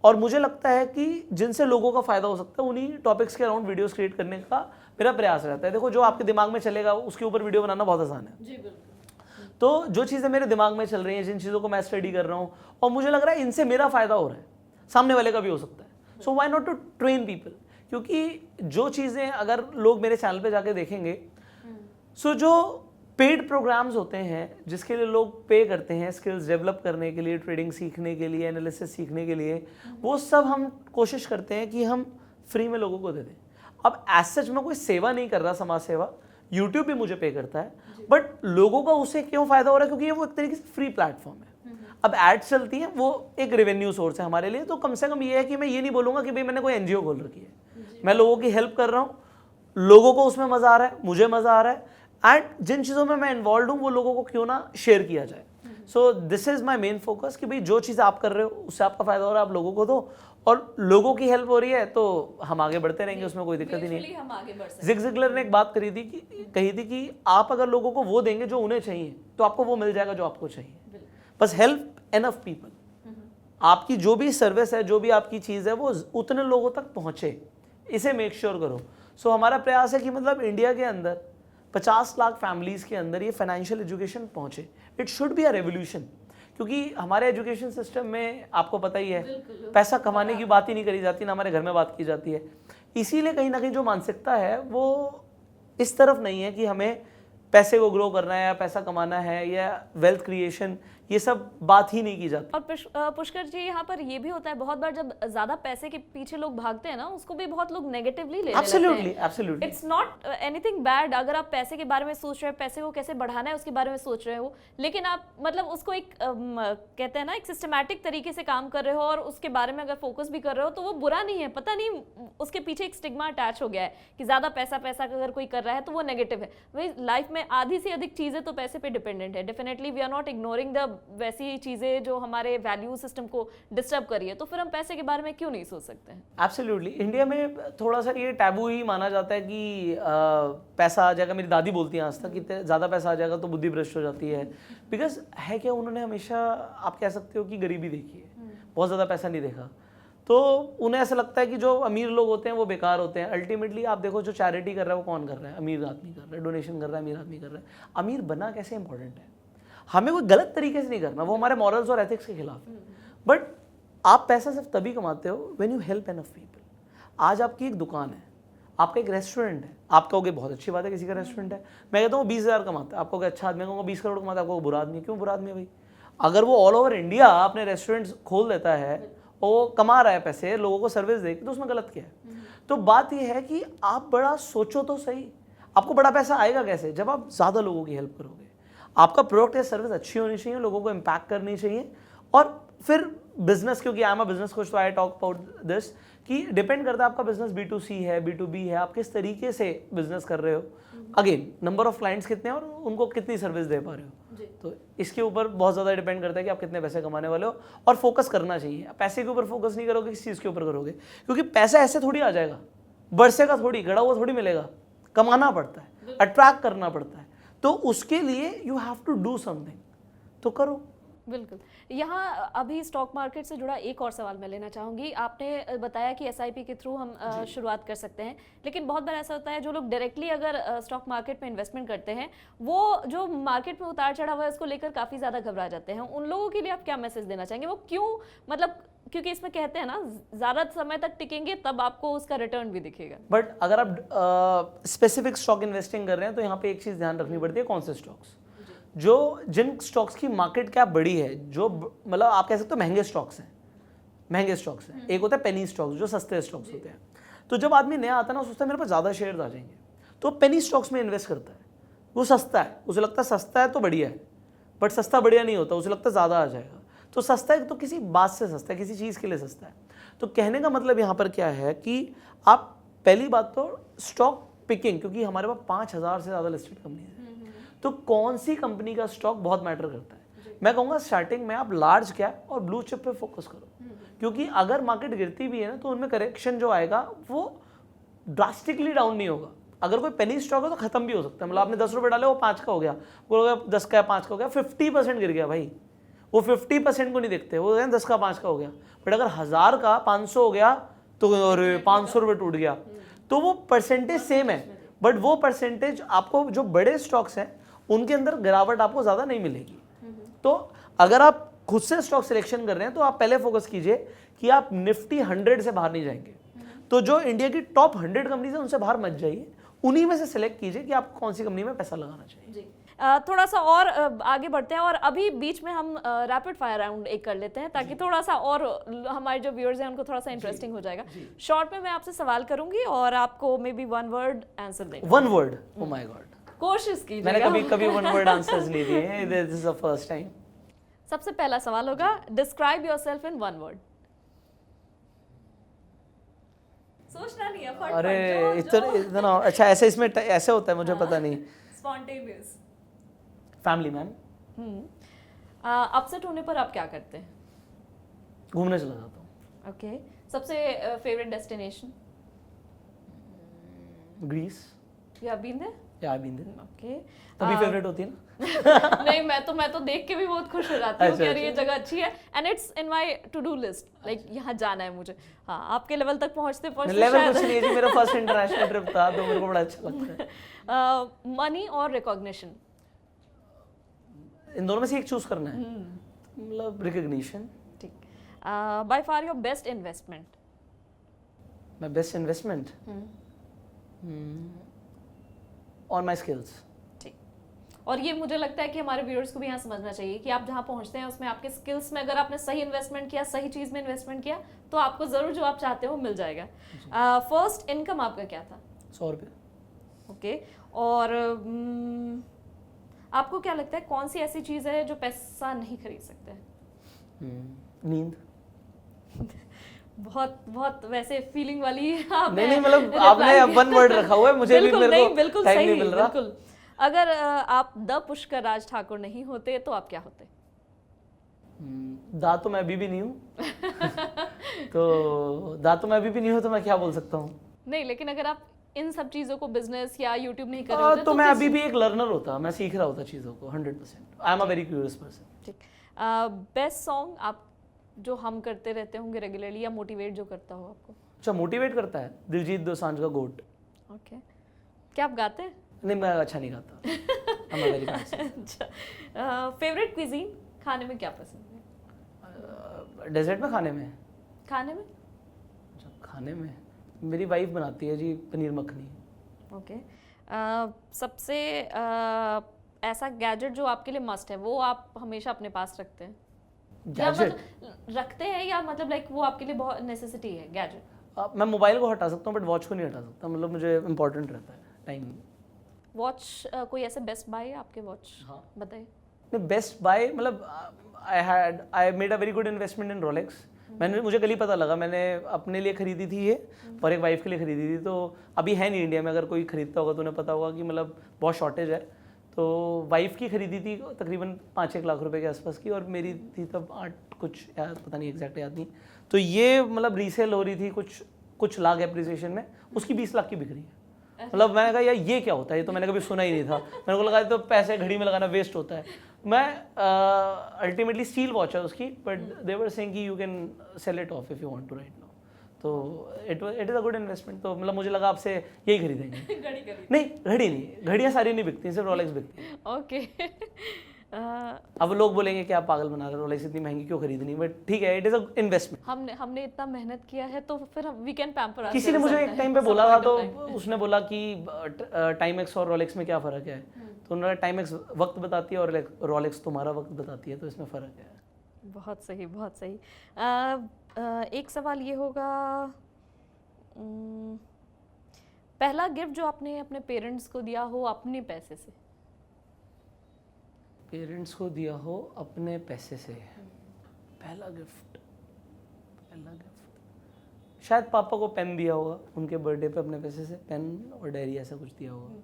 और मुझे लगता है कि जिनसे लोगों का फायदा हो सकता है, उन्हीं टॉपिक्स के अराउंड वीडियोस क्रिएट करने का मेरा प्रयास रहता है। देखो, जो आपके दिमाग में चलेगा उसके ऊपर वीडियो बनाना बहुत आसान है। जी बिल्कुल। तो जो चीज़ें मेरे दिमाग में चल रही हैं, जिन चीज़ों को मैं स्टडी कर रहा हूँ और मुझे लग रहा है इनसे मेरा फायदा हो रहा है, सामने वाले का भी हो सकता है, so why not to train people. क्योंकि जो चीज़ें अगर लोग मेरे चैनल पे जाके देखेंगे, सो जो पेड प्रोग्राम्स होते हैं जिसके लिए लोग पे करते हैं स्किल्स डेवलप करने के लिए, ट्रेडिंग सीखने के लिए, एनालिसिस सीखने के लिए, वो सब हम कोशिश करते हैं कि हम फ्री में लोगों को दे दें। अब एज सच मैं कोई सेवा नहीं कर रहा, समाज सेवा, यूट्यूब भी मुझे पे करता है, बट लोगों का उससे क्यों फायदा हो रहा है? क्योंकि ये वो एक तरीके से फ्री प्लेटफॉर्म है। अब एड्स चलती हैं, वो एक रेवेन्यू सोर्स है हमारे लिए, तो कम से कम ये है कि मैं ये नहीं बोलूँगा कि भाई मैंने कोई NGO खोल रखी है, मैं लोगों की हेल्प कर रहा हूँ, लोगों को उसमें मज़ा आ रहा है, मुझे मज़ा आ रहा है, एंड जिन चीज़ों में मैं इन्वॉल्व हूँ वो लोगों को क्यों ना शेयर किया जाए। So this is my main focus कि भाई जो चीज़ आप कर रहे हो उससे आपका फ़ायदा हो रहा है, आप लोगों को दो, और लोगों की हेल्प हो रही है तो हम आगे बढ़ते रहेंगे, उसमें कोई दिक्कत ही नहीं। हम आगे बढ़ सकते जिग जिगलर ने एक बात कही थी कि आप अगर लोगों को वो देंगे जो उन्हें चाहिए तो आपको वो मिल जाएगा जो आपको चाहिए। बस हेल्प एनफ पीपल, आपकी जो भी सर्विस है, जो भी आपकी चीज़ है, वो उतने लोगों तक पहुँचे, इसे मेक श्योर करो। सो हमारा प्रयास है कि मतलब इंडिया के अंदर 50 लाख फैमिलीज़ के अंदर ये फाइनेंशियल एजुकेशन पहुँचे। It should be a revolution, क्योंकि हमारे एजुकेशन सिस्टम में आपको पता ही है पैसा कमाने की बात ही नहीं करी जाती, ना हमारे घर में बात की जाती है। इसीलिए कहीं ना कहीं जो मानसिकता है वो इस तरफ नहीं है कि हमें पैसे को ग्रो करना है या पैसा कमाना है या वेल्थ क्रिएशन, ये सब बात ही नहीं की जाती। और पुष्कर जी, यहाँ पर ये भी होता है बहुत बार जब ज्यादा पैसे के पीछे लोग भागते हैं ना, उसको भी बहुत लोग नेगेटिवली लेने लगते हैं। Absolutely, it's not anything bad अगर आप पैसे के बारे में सोच रहे हो, पैसे को कैसे बढ़ाना है उसके बारे में सोच रहे हो, लेकिन आप मतलब उसको एक कहते हैं ना, एक सिस्टमैटिक तरीके से काम कर रहे हो और उसके बारे में अगर फोकस भी कर रहे हो तो वो बुरा नहीं है। पता नहीं उसके पीछे एक स्टिग्मा अटैच हो गया है कि ज्यादा पैसा अगर कोई कर रहा है तो वो नेगेटिव है। वही लाइफ में आधी से अधिक चीजें तो पैसे पे डिपेंडेंट है। Definitely we are not ignoring the वैसी चीजें जो हमारे वैल्यू सिस्टम को डिस्टर्ब कर रही है, तो फिर हम पैसे के बारे में क्यों नहीं सोच सकते हैं? एब्सोल्युटली, इंडिया में थोड़ा सा ये टैबू ही माना जाता है कि पैसा आ जाएगा। मेरी दादी बोलती हैं आज तक कि ज़्यादा पैसा आ जाएगा तो बुद्धि भ्रष्ट हो जाती है। बिकॉज है क्या, उन्होंने हमेशा, आप कह सकते हो कि गरीबी देखी है, बहुत ज़्यादा पैसा नहीं देखा, तो उन्हें ऐसा लगता है कि जो अमीर लोग होते हैं वो बेकार होते हैं। अल्टीमेटली आप देखो, जो चैरिटी कर रहा है वो कौन कर रहा है? अमीर आदमी कर रहा है। डोनेशन कर रहा है, अमीर आदमी कर रहा है। अमीर बना कैसे इंपॉर्टेंट है, हमें कोई गलत तरीके से नहीं करना, वो हमारे मॉरल्स और एथिक्स के खिलाफ है। बट आप पैसा सिर्फ तभी कमाते हो when you help enough people. आज आपकी एक दुकान है, आपका एक रेस्टोरेंट है, आप कहोगे बहुत अच्छी बात है, किसी का रेस्टोरेंट है, मैं कहता हूँ 20,000 कमाता है, आप कहोगे अच्छा आदमी, कहूँगा 20 करोड़ कमाता है, आपको बुरा आदमी। क्यों बुरा आदमी है भाई? अगर वो ऑल ओवर इंडिया अपने रेस्टोरेंट्स खोल देता है और वो कमा रहा है पैसे, लोगों को सर्विस दे, तो उसमें गलत क्या है? तो बात यह है कि आप बड़ा सोचो तो सही, आपको बड़ा पैसा आएगा कैसे? जब आप ज़्यादा लोगों की हेल्प करोगे। आपका प्रोडक्ट या सर्विस अच्छी होनी चाहिए, लोगों को इम्पैक्ट करनी चाहिए, और फिर बिजनेस, क्योंकि I am a business coach, तो आई टॉक अबाउट दिस कि डिपेंड करता है आपका बिजनेस B2C है, B2B है, आप किस तरीके से बिजनेस कर रहे हो, अगेन नंबर ऑफ क्लाइंट्स कितने हैं और उनको कितनी सर्विस दे पा रहे हो, तो इसके ऊपर बहुत ज़्यादा डिपेंड करता है कि आप कितने पैसे कमाने वाले हो। और फोकस करना चाहिए, पैसे के ऊपर फोकस नहीं करोगे, किस चीज़ के ऊपर करोगे? क्योंकि पैसा ऐसे थोड़ी आ जाएगा, बरसे का थोड़ी, गड़ा हुआ थोड़ी मिलेगा, कमाना पड़ता है, अट्रैक्ट करना पड़ता है, तो उसके लिए you have to do something, तो करो। बिल्कुल। यहाँ अभी स्टॉक मार्केट से जुड़ा एक और सवाल मैं लेना चाहूँगी। आपने बताया कि SIP के थ्रू हम शुरुआत कर सकते हैं, लेकिन बहुत बार ऐसा होता है जो लोग डायरेक्टली अगर स्टॉक मार्केट में इन्वेस्टमेंट करते हैं, वो जो मार्केट में उतार चढ़ाव है उसको लेकर काफ़ी ज़्यादा घबरा जाते हैं। उन लोगों के लिए आप क्या मैसेज देना चाहेंगे? वो क्यों, मतलब क्योंकि इसमें कहते हैं ना, ज़्यादा समय तक टिकेंगे तब आपको उसका रिटर्न भी दिखेगा। बट अगर आप स्पेसिफिक स्टॉक इन्वेस्टिंग कर रहे हैं तो यहाँ पे एक चीज़ ध्यान रखनी पड़ती है, कौन से स्टॉक्स, जिन स्टॉक्स की मार्केट कैप बड़ी है, जो मतलब आप कह सकते हो महंगे स्टॉक्स हैं, महंगे स्टॉक्स हैं, एक होता है पेनी स्टॉक्स जो सस्ते स्टॉक्स होते हैं। तो जब आदमी नया आता है ना, सोचता है मेरे पास ज़्यादा शेयर आ जाएंगे, तो पेनी स्टॉक्स में इन्वेस्ट करता है। वो सस्ता है, उसे लगता है सस्ता है तो बढ़िया है, बट सस्ता बढ़िया नहीं होता, उसे लगता है ज़्यादा आ जाएगा। तो सस्ता है तो किसी बात से सस्ता है, किसी चीज़ के लिए सस्ता है। तो कहने का मतलब यहाँ पर क्या है कि आप पहली बात तो स्टॉक पिकिंग, क्योंकि हमारे पास 5,000 से ज़्यादा लिस्टेड कंपनी है, तो कौन सी कंपनी का स्टॉक बहुत मैटर करता है। मैं कहूँगा स्टार्टिंग में आप लार्ज कैप और ब्लू चिप पे फोकस करो, क्योंकि अगर मार्केट गिरती भी है ना तो उनमें करेक्शन जो आएगा वो ड्रास्टिकली डाउन नहीं होगा। अगर कोई पेनी स्टॉक है तो खत्म भी हो सकता है, मतलब आपने 10 रुपये डाले वो 5 का हो गया, बोलोगे 10 का है 5 का हो गया, 50% गिर गया भाई, वो 50% को नहीं देखते, वो 10 का 5 का हो गया। बट अगर 1000 का 500 हो गया तो 500 रुपये टूट गया, तो वो परसेंटेज सेम है, बट वो परसेंटेज आपको जो बड़े स्टॉक्स हैं उनके अंदर गिरावट आपको ज़्यादा नहीं मिलेगी। तो अगर आप खुद से स्टॉक सिलेक्शन कर रहे हैं तो आप पहले फोकस कीजिए कि आप निफ्टी 100 से बाहर नहीं जाएंगे। तो जो इंडिया की टॉप 100 कंपनीज है उनसे बाहर मत जाइए, उन्हीं में से सिलेक्ट कीजिए कि आपको कौन सी कंपनी में पैसा लगाना चाहिए। जी। थोड़ा सा और आगे बढ़ते हैं, और अभी बीच में हम रैपिड फायर राउंड एक कर लेते हैं, ताकि थोड़ा सा और हमारे जो व्यूअर्स हैं उनको थोड़ा सा इंटरेस्टिंग हो जाएगा। शॉर्ट में मैं आपसे सवाल करूंगी और आपको मे बी 1 वर्ड आंसर देना। 1 वर्ड? ओह माय गॉड, कोशिश कीजिएगा। मैंने कभी 1 वर्ड आंसर्स नहीं दिए हैं, this is the first time. सबसे पहला सवाल होगा, डिस्क्राइब योरसेल्फ इन 1 वर्ड। सोचना नहीं है, फट अरे इतना अच्छा, ऐसे इसमें ऐसे होता है, मुझे पता नहीं। स्पॉन्टेनियस। Family man. अपसेट होने पर आप क्या करते हैं? घूमने चला जाता हूँ। ओके। सबसे favourite destination? Greece. You have been there? Yeah been there. Okay. तभी फेवरेट होती है ना। नहीं, मैं तो देख के भी बहुत खुश हो जाती हूँ कि अच्छा, ये जगह अच्छी है, and it's in my to do list, like यहाँ जाना है मुझे। हाँ, आपके लेवल तक पहुँचते लेवल कुछ नहीं है जी, मेरा फर्स्ट इंटरनेशनल ट्रिप था तो मेरे को बड़ा अच्छा लगता है। मनी और रिकॉग्निशन? इन दोनों में से एक चूज करना है, मतलब रिकॉग्निशन। ठीक। By far your best investment? My best investment on my skills. ठीक। और ये मुझे लगता है कि हमारे व्यूअर्स को भी यहाँ समझना चाहिए कि आप जहाँ पहुँचते हैं उसमें आपके स्किल्स में अगर आपने सही इन्वेस्टमेंट किया, सही चीज़ में इन्वेस्टमेंट किया, तो आपको ज़रूर जो आप चाहते हो मिल जाएगा। फर्स्ट इनकम आपका क्या था? 100 रुपये। ओके। और आपको क्या लगता है कौन सी ऐसी चीज़ है जो पैसा नहीं खरीद सकता है? नींद। बहुत वैसे फीलिंग वाली नहीं मतलब आपने 1 वर्ड रखा हुआ है, मुझे भी मेरे को टाइम नहीं मिल रहा। बिल्कुल। अगर आप द पुष्कर राज ठाकुर नहीं होते तो आप क्या होते? दा तो मैं अभी भी नहीं हूँ। तो दा तो मैं अभी भी नहीं हूँ, तो मैं क्या बोल सकता हूँ? नहीं, लेकिन अगर आप इन सब चीज़ों को बिजनेस या यूट्यूब नहीं कर रहे होते तो मैं अभी भी एक लर्नर होता, मैं सीख रहा होता चीज़ों को 100%। I am a very curious person. ठीक। बेस्ट सॉन्ग आप जो हम करते रहते होंगे रेगुलरली, या मोटिवेट जो करता हो आपको? अच्छा, मोटिवेट करता है दिलजीत दोसांझ का गोट। ओके। क्या आप गाते हैं? नहीं, मैं अच्छा नहीं गाता। I'm a very bad singer। अच्छा। फेवरेट क्विजीन, खाने में क्या पसंद है? डेजर्ट में, खाने में? खाने में? अच्छा, खाने में मेरी वाइफ बनाती है जी पनीर मखनी। ओके। सबसे ऐसा गैजेट जो आपके लिए मस्ट है, वो आप हमेशा अपने पास रखते हैं? गैजेट रखते हैं या मतलब लाइक वो आपके लिए बहुत नेसेसिटी है गैजेट? मैं मोबाइल को हटा सकता हूँ बट वॉच को नहीं हटा सकता, मतलब मुझे इम्पोर्टेंट रहता है टाइम। वॉच कोई ऐसे बेस्ट बाय है आपके वॉच? हाँ, बताइए। नहीं बेस्ट बाय मतलब I made a very good investment in Rolex. मुझे कल ही पता लगा, मैंने अपने लिए खरीदी थी ये और एक वाइफ के लिए खरीदी थी। तो अभी है नहीं इंडिया में, अगर कोई खरीदता होगा तो उन्हें पता होगा कि मतलब बहुत शॉर्टेज है। तो वाइफ की खरीदी थी तकरीबन 5-1 लाख रुपए के आसपास की, और मेरी थी तब 8 कुछ, याद पता नहीं एग्जैक्ट याद नहीं। तो ये मतलब रीसेल हो रही थी कुछ लाख एप्रिसिएशन में, उसकी 20 लाख की बिक रही है। मतलब मैंने कहा यार ये क्या होता है, ये तो मैंने कभी सुना ही नहीं था। मेरे को लगा तो पैसे घड़ी में लगाना वेस्ट होता है। मैं अल्टीमेटली स्टील वॉच है उसकी, बट दे वर सेइंग कि you can sell it off if you want to right now. तो it is a good investment. तो मतलब मुझे लगा आपसे यही खरीदेंगे। नहीं, घड़ी नहीं, घड़ियाँ सारी नहीं बिकती, सिर्फ रोलेक्स बिकती है। ओके। अब लोग बोलेंगे कि आप पागल बना रहे हो, रोलेक्स इतनी महंगी क्यों खरीदनी, बट ठीक है, इट इज़ अ इन्वेस्टमेंट। हमने इतना मेहनत किया है तो फिर वी कैन पैम्पर। किसी ने मुझे एक टाइम पे बोला था, तो उसने बोला कि टाइमेक्स और रोलेक्स में क्या फ़र्क है। तो उन्होंने टाइमेक्स वक्त बताती है और रोलेक्स तुम्हारा वक्त बताती है, तो इसमें फ़र्क है। बहुत सही, बहुत सही। एक सवाल ये होगा, पहला गिफ्ट जो आपने अपने पेरेंट्स को दिया हो अपने पैसे से? पेरेंट्स को दिया हो अपने पैसे से, पहला गिफ्ट शायद पापा को पेन दिया होगा उनके बर्थडे पे, अपने पैसे से पेन और डायरी ऐसा कुछ दिया होगा।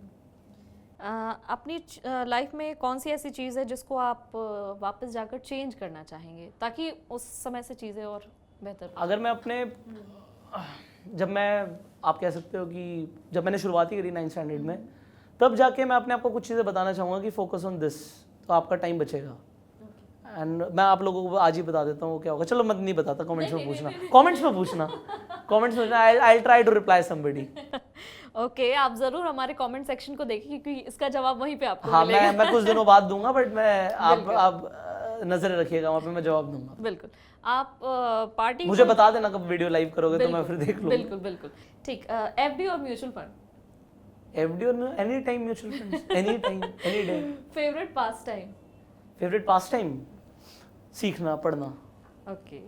अपनी लाइफ में कौन सी ऐसी चीज़ है जिसको आप वापस जाकर चेंज करना चाहेंगे ताकि उस समय से चीज़ें और बेहतर हो? अगर मैं अपने जब मैं आप कह सकते हो कि जब मैंने शुरुआत ही करी 9th स्टैंडर्ड में, तब जाके मैं अपने आप को कुछ चीज़ें बताना चाहूँगा कि फोकस ऑन दिस, तो आपका टाइम बचेगा। एंड मैं आप लोगों को आज ही बता देता हूँ क्या होगा। चलो मैं नहीं बताता, कमेंट्स में पूछना, कमेंट्स में I try to reply somebody. Okay, आप जरूर हमारे कमेंट सेक्शन को देखिए क्योंकि इसका जवाब वहीं पे आपको हाँ, मिलेगा। मैं कुछ दिनों बाद दूंगा, बट मैं आप नजर रखिएगा वहाँ पे, मैं जवाब दूंगा। बिल्कुल। आप पार्टी मुझे बता देना कब वीडियो लाइव करोगे तो मैं फिर देख लूंगा। बिल्कुल बिल्कुल ठीक। एफडी और म्यूचुअल फंड? एफडी और any time mutual funds, any time any day. Favourite pastime? Favourite pastime सीखना, पढ़ना। ओके,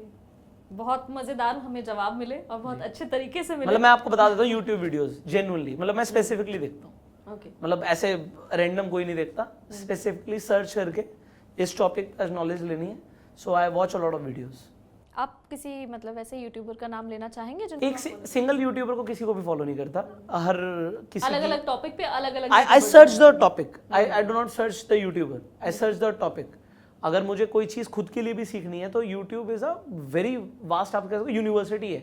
बहुत मजेदार हमें जवाब मिले और बहुत अच्छे तरीके से मिले। मतलब मैं आपको बता देता हूँ, यूट्यूब वीडियोस जेन्युइनली, मतलब मैं स्पेसिफिकली देखता हूँ। ओके, मतलब ऐसे रैंडम कोई नहीं देखता, स्पेसिफिकली सर्च करके इस टॉपिक पर नॉलेज लेनी है, so I watch a lot of videos. आप किसी मतलब ऐसे यूट्यूबर का नाम लेना चाहेंगे जिनको एक सिंगल यूट्यूबर को किसी को भी फॉलो नहीं करता, हर किसी अलग अलग टॉपिक पे अलग अलग? I search the topic, I do not search the YouTuber, I search the topic. अगर मुझे कोई चीज़ खुद के लिए भी सीखनी है तो YouTube is a very vast, आप कह सकते हो यूनिवर्सिटी है,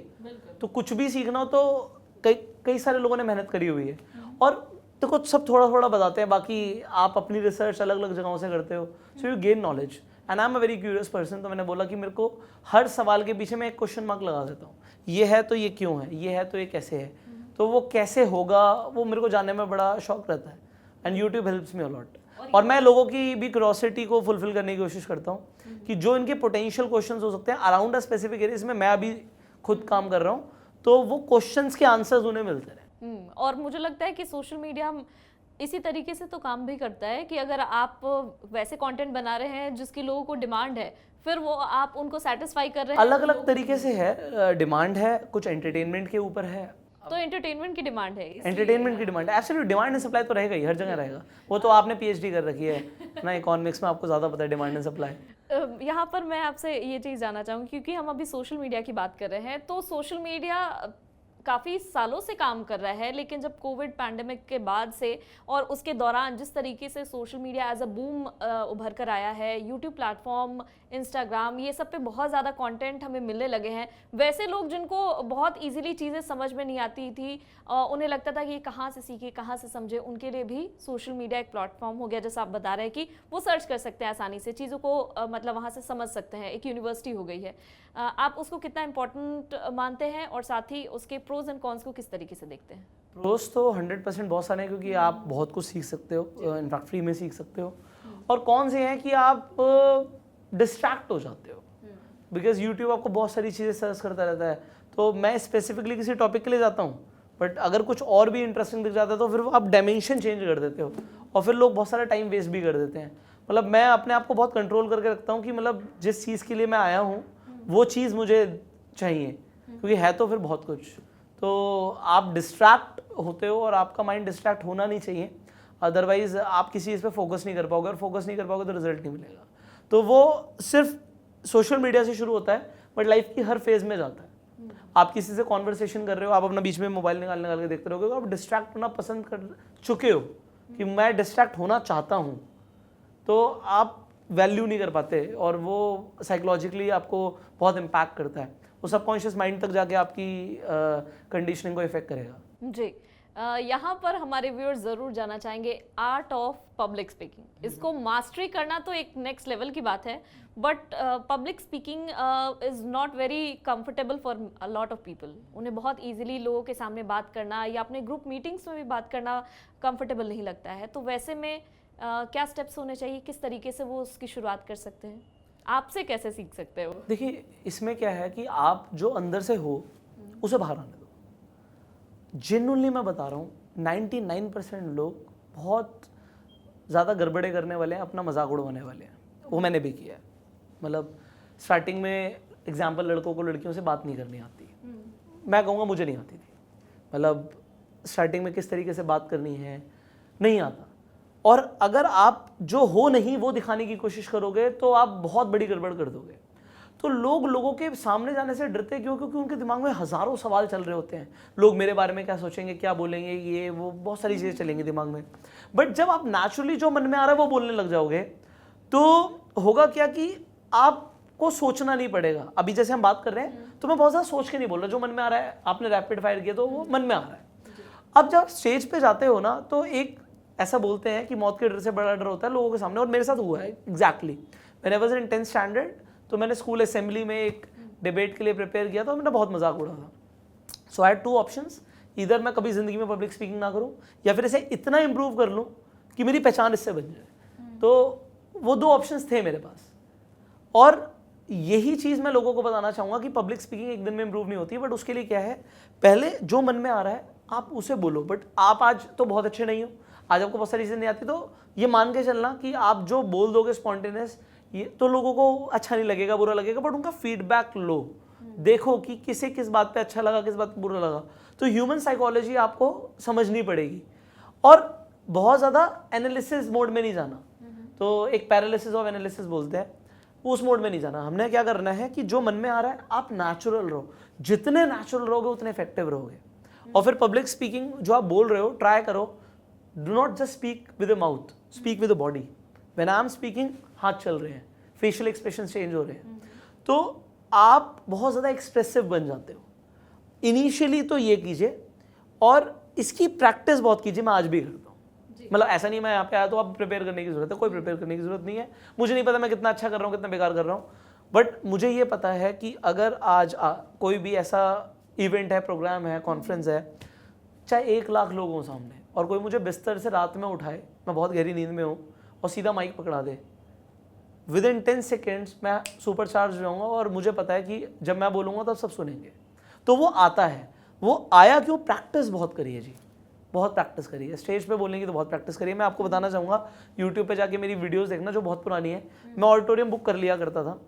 तो कुछ भी सीखना हो तो कई सारे लोगों ने मेहनत करी हुई है, और तो कुछ सब थोड़ा थोड़ा बताते हैं, बाकी आप अपनी रिसर्च अलग अलग जगहों से करते हो, so you gain knowledge. And I am a very curious person, तो मैंने बोला कि मेरे को हर सवाल के पीछे मैं एक क्वेश्चन मार्क लगा देता हूँ, ये है तो ये क्यों है, ये है तो ये कैसे है, तो वो कैसे होगा वो मेरे को जानने में बड़ा शौक रहता है, and YouTube helps me a lot. और मैं लोगों की भी क्यूरियोसिटी को फुलफिल करने की कोशिश करता हूँ कि जो इनके पोटेंशियल क्वेश्चंस हो सकते हैं अराउंड अ स्पेसिफिक एरिया, इसमें मैं अभी खुद काम कर रहा हूँ, तो वो क्वेश्चंस के आंसर्स उन्हें मिलते रहे। और मुझे लगता है कि सोशल मीडिया इसी तरीके से तो काम भी करता है कि अगर आप वैसे कंटेंट बना रहे हैं जिसकी लोगों को डिमांड है, फिर वो आप उनको सेटिस्फाई कर रहे हैं। अलग अलग तरीके से है, डिमांड है, कुछ एंटरटेनमेंट के ऊपर है, तो एंटरटेनमेंट की डिमांड है, एंटरटेनमेंट की डिमांड है, एब्सोल्यूट डिमांड एंड सप्लाई तो रहेगा ही, हर जगह रहेगा, वो तो आपने पीएचडी कर रखी है ना इकोनॉमिक्स में, आपको ज़्यादा पता है डिमांड एंड सप्लाई। यहाँ पर मैं आपसे ये चीज़ जानना चाहूँगी क्योंकि हम अभी सोशल मीडिया की बात कर रहे हैं, तो सोशल मीडिया काफ़ी सालों से काम कर रहा है, लेकिन जब कोविड पैंडेमिक के बाद से और उसके दौरान जिस तरीके से social media as a boom उभर कर आया है, यूट्यूब प्लेटफॉर्म, इंस्टाग्राम, ये सब पे बहुत ज़्यादा कंटेंट हमें मिलने लगे हैं। वैसे लोग जिनको बहुत इजीली चीज़ें समझ में नहीं आती थी, उन्हें लगता था कि ये कहाँ से सीखे, कहाँ से समझे, उनके लिए भी सोशल मीडिया एक प्लेटफॉर्म हो गया। जैसा आप बता रहे हैं कि वो सर्च कर सकते हैं आसानी से, चीज़ों को मतलब वहाँ से समझ सकते हैं, एक यूनिवर्सिटी हो गई है। आप उसको कितना इम्पोर्टेंट मानते हैं और साथ ही उसके प्रोज एंड कॉन्स को किस तरीके से देखते हैं? प्रोज तो 100% बहुत सारे हैं, क्योंकि आप बहुत कुछ सीख सकते हो, इनफैक्ट फ्री में सीख सकते हो, और कौन से हैं कि आप डिस्ट्रैक्ट हो जाते हो, बिकॉज यूट्यूब आपको बहुत सारी चीज़ें सर्च करता रहता है, तो मैं स्पेसिफिकली किसी टॉपिक के लिए जाता हूँ, बट अगर कुछ और भी इंटरेस्टिंग दिख जाता है तो फिर आप डायमेंशन चेंज कर देते हो, और फिर लोग बहुत सारा टाइम वेस्ट भी कर देते हैं। मतलब मैं अपने आप को बहुत कंट्रोल करके रखता हूँ कि मतलब जिस चीज़ के लिए मैं आया हूँ वो चीज़ मुझे चाहिए, क्योंकि है तो फिर बहुत कुछ, तो आप डिस्ट्रैक्ट होते हो और आपका माइंड डिस्ट्रैक्ट होना नहीं चाहिए, अदरवाइज आप किसी चीज़ पे फोकस नहीं कर पाओगे, और फोकस नहीं कर पाओगे तो रिजल्ट नहीं मिलेगा। तो वो सिर्फ सोशल मीडिया से शुरू होता है, बट लाइफ की हर फेज में जाता है। आप किसी से कॉन्वर्सेशन कर रहे हो, आप अपना बीच में मोबाइल निकाल के देखते रहोगे, तो आप डिस्ट्रैक्ट होना पसंद कर चुके हो कि मैं डिस्ट्रैक्ट होना चाहता हूँ, तो आप वैल्यू नहीं कर पाते, और वो साइकोलॉजिकली आपको बहुत इम्पैक्ट करता है, वो सबकॉन्शियस माइंड तक जाके आपकी कंडीशनिंग को इफेक्ट करेगा। जी, यहाँ पर हमारे व्यूअर्स ज़रूर जानना चाहेंगे आर्ट ऑफ पब्लिक स्पीकिंग। इसको मास्टरी करना तो एक नेक्स्ट लेवल की बात है, but public speaking is not very comfortable for a lot of people. उन्हें बहुत इजीली लोगों के सामने बात करना या अपने ग्रुप मीटिंग्स में भी बात करना कंफर्टेबल नहीं लगता है, तो वैसे में क्या स्टेप्स होने चाहिए, किस तरीके से वो उसकी शुरुआत कर सकते हैं, आपसे कैसे सीख सकते हो? देखिए, इसमें क्या है कि आप जो अंदर से हो उसे बाहर आने दो। जेन्युइनली मैं बता रहा हूँ, 99% लोग बहुत ज़्यादा गड़बड़े करने वाले हैं, अपना मजाक उड़वाने वाले हैं, वो मैंने भी किया है। मतलब स्टार्टिंग में एग्जाम्पल, लड़कों को लड़कियों से बात नहीं करनी आती, मैं कहूँगा मुझे नहीं आती थी, मतलब स्टार्टिंग में किस तरीके से बात करनी है नहीं आता। और अगर आप जो हो नहीं वो दिखाने की कोशिश करोगे तो आप बहुत बड़ी गड़बड़ कर दोगे। तो लोग लोगों के सामने जाने से डरते क्यों? क्योंकि उनके दिमाग में हज़ारों सवाल चल रहे होते हैं, लोग मेरे बारे में क्या सोचेंगे, क्या बोलेंगे, ये वो बहुत सारी चीज़ें चलेंगी दिमाग में। बट जब आप नेचुरली जो मन में आ रहा है वो बोलने लग जाओगे तो होगा क्या कि आपको सोचना नहीं पड़ेगा। अभी जैसे हम बात कर रहे हैं तो मैं बहुत ज़्यादा सोच के नहीं बोल रहा, जो मन में आ रहा है, आपने रैपिड फायर किया तो वो मन में आ रहा है। अब जब स्टेज पे जाते हो ना तो एक ऐसा बोलते हैं कि मौत के डर से बड़ा डर होता है लोगों के सामने, और मेरे साथ हुआ है exactly. When I was in 10th standard तो मैंने स्कूल असेंबली में एक डिबेट के लिए प्रिपेयर किया था, मैंने बहुत मजाक उड़ा था। सो आई हैड 2 ऑप्शंस, इधर मैं कभी ज़िंदगी में पब्लिक स्पीकिंग ना करूं या फिर इसे इतना इंप्रूव कर लूं कि मेरी पहचान इससे बन जाए। तो वो 2 ऑप्शंस थे मेरे पास, और यही चीज़ मैं लोगों को बताना चाहूँगा कि पब्लिक स्पीकिंग एक दिन में इंप्रूव नहीं होती, बट उसके लिए क्या है, पहले जो मन में आ रहा है आप उसे बोलो। बट आप आज तो बहुत अच्छे नहीं हो, आज आपको बहुत सारी चीज़ें नहीं आती, तो ये मान के चलना कि आप जो बोल दोगे स्पॉन्टेनियस, ये तो लोगों को अच्छा नहीं लगेगा, बुरा लगेगा, बट उनका फीडबैक लो, देखो कि किसे किस बात पे अच्छा लगा, किस बात पे बुरा लगा। तो ह्यूमन साइकोलॉजी आपको समझनी पड़ेगी, और बहुत ज़्यादा एनालिसिस मोड में नहीं जाना। तो एक पैरालिसिस ऑफ एनालिसिस बोलते हैं, उस मोड में नहीं जाना। हमने क्या करना है कि जो मन में आ रहा है आप नेचुरल रहो, जितने नेचुरल रहोगे उतने इफेक्टिव रहोगे। और फिर पब्लिक स्पीकिंग जो आप बोल रहे हो ट्राई करो, do not just speak with the mouth, speak with the body. When I am speaking हाथ चल रहे हैं, फेशियल एक्सप्रेशन चेंज हो रहे हैं, तो आप बहुत ज़्यादा एक्सप्रेसिव बन जाते हो। इनिशियली तो ये कीजिए, और इसकी प्रैक्टिस बहुत कीजिए, मैं आज भी करता हूँ। मतलब ऐसा नहीं मैं यहाँ पे आया तो आप प्रिपेयर करने की ज़रूरत है, कोई प्रिपेयर करने की ज़रूरत नहीं है। मुझे नहीं पता मैं कितना अच्छा कर रहा हूँ, कितना बेकार कर रहा हूँ, बट मुझे ये पता है कि अगर आज कोई भी ऐसा इवेंट है, प्रोग्राम है, कॉन्फ्रेंस है, चाहे 1 लाख लोग हों सामने, और कोई मुझे बिस्तर से रात में उठाए, मैं बहुत गहरी नींद में हूँ, और सीधा माइक पकड़ा दे, विद इन 10 सेकेंड्स मैं सुपर चार्ज हो जाऊँगा, और मुझे पता है कि जब मैं बोलूँगा तब सब सुनेंगे। तो वो आता है, वो आया क्यों? प्रैक्टिस बहुत करिए जी, बहुत प्रैक्टिस करिए। स्टेज पे बोलने की तो बहुत प्रैक्टिस करिए। मैं आपको बताना चाहूँगा, यूट्यूब पे जाके मेरी वीडियोस देखना जो बहुत पुरानी है। मैं ऑडिटोरियम बुक कर लिया करता था,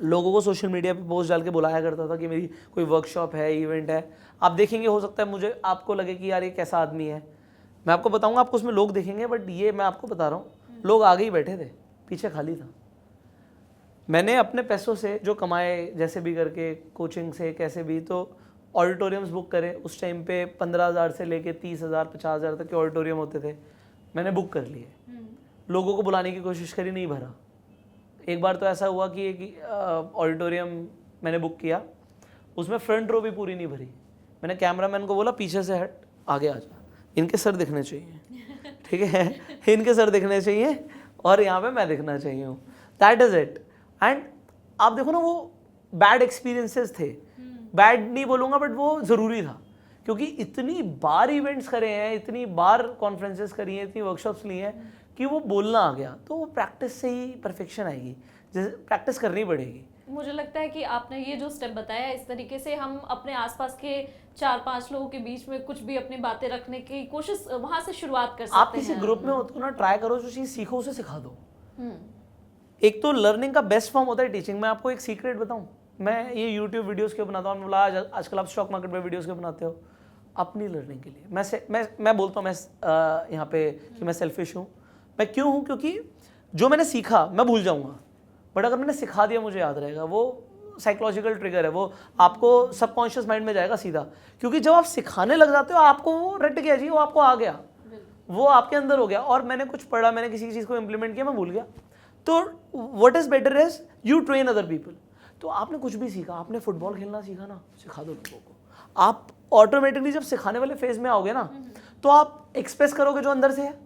लोगों को सोशल मीडिया पे पोस्ट डाल के बुलाया करता था कि मेरी कोई वर्कशॉप है, इवेंट है। आप देखेंगे, हो सकता है मुझे आपको लगे कि यार ये कैसा आदमी है, मैं आपको बताऊँगा, आपको उसमें लोग देखेंगे, बट ये मैं आपको बता रहा हूँ, लोग आगे ही बैठे थे, पीछे खाली था। मैंने अपने पैसों से जो कमाए, जैसे भी करके, कोचिंग से कैसे भी, तो ऑडिटोरियम्स बुक करे। उस टाइम पे 15,000 से लेके 30,000 50,000 तक के ऑडिटोरियम होते थे, मैंने बुक कर लिए। लोगों को बुलाने की कोशिश करी, नहीं भरा। एक बार तो ऐसा हुआ कि एक ऑडिटोरियम मैंने बुक किया, उसमें फ्रंट रो भी पूरी नहीं भरी। मैंने कैमरामैन को बोला पीछे से हट, आगे आ जा, इनके सर दिखने चाहिए, ठीक है, इनके सर दिखने चाहिए और यहाँ पे मैं दिखना चाहिए हूँ, दैट इज़ इट। एंड आप देखो ना, वो बैड एक्सपीरियंसेस थे, बैड नहीं बोलूँगा, बट वो ज़रूरी था, क्योंकि इतनी बार इवेंट्स करे हैं, इतनी बार कॉन्फ्रेंसेस करी हैं, इतनी वर्कशॉप्स ली हैं कि वो बोलना आ गया। तो वो प्रैक्टिस से ही परफेक्शन आएगी, जैसे प्रैक्टिस करनी पड़ेगी। मुझे लगता है कि आपने ये जो स्टेप बताया, इस तरीके से हम अपने आसपास के 4-5 लोगों के बीच में कुछ भी अपनी बातें रखने की कोशिश वहाँ से शुरुआत कर सकते हैं। आप किसी ग्रुप में होते हो ना, ट्राई करो, जो चीज़ सीखो उसे सिखा दो। एक तो लर्निंग का बेस्ट फॉर्म होता है टीचिंग। मैं आपको एक सीक्रेट बताऊं, मैं ये यूट्यूब वीडियोस क्यों बनाता हूँ, बोला आजकल आप स्टॉक मार्केट में वीडियोस क्यों बनाते हो? अपनी लर्निंग के लिए। मैं बोलता हूँ, मैं यहाँ पे कि मैं सेल्फिश हूँ। मैं क्यों हूँ? क्योंकि जो मैंने सीखा मैं भूल जाऊँगा, बट अगर मैंने सिखा दिया मुझे याद रहेगा। वो साइकोलॉजिकल ट्रिगर है, वो आपको सबकॉन्शियस माइंड में जाएगा सीधा, क्योंकि जब आप सिखाने लग जाते हो आपको वो रट गया जी, वो आपको आ गया, वो आपके अंदर हो गया। और मैंने कुछ पढ़ा, मैंने किसी चीज़ को इम्प्लीमेंट किया, मैं भूल गया। तो what is better is you train other people. तो आपने कुछ भी सीखा, आपने फुटबॉल खेलना सीखा ना, सिखा दो लोगों को। आप ऑटोमेटिकली जब सिखाने वाले फेज में आओगे ना, तो आप एक्सप्रेस करोगे जो अंदर से है,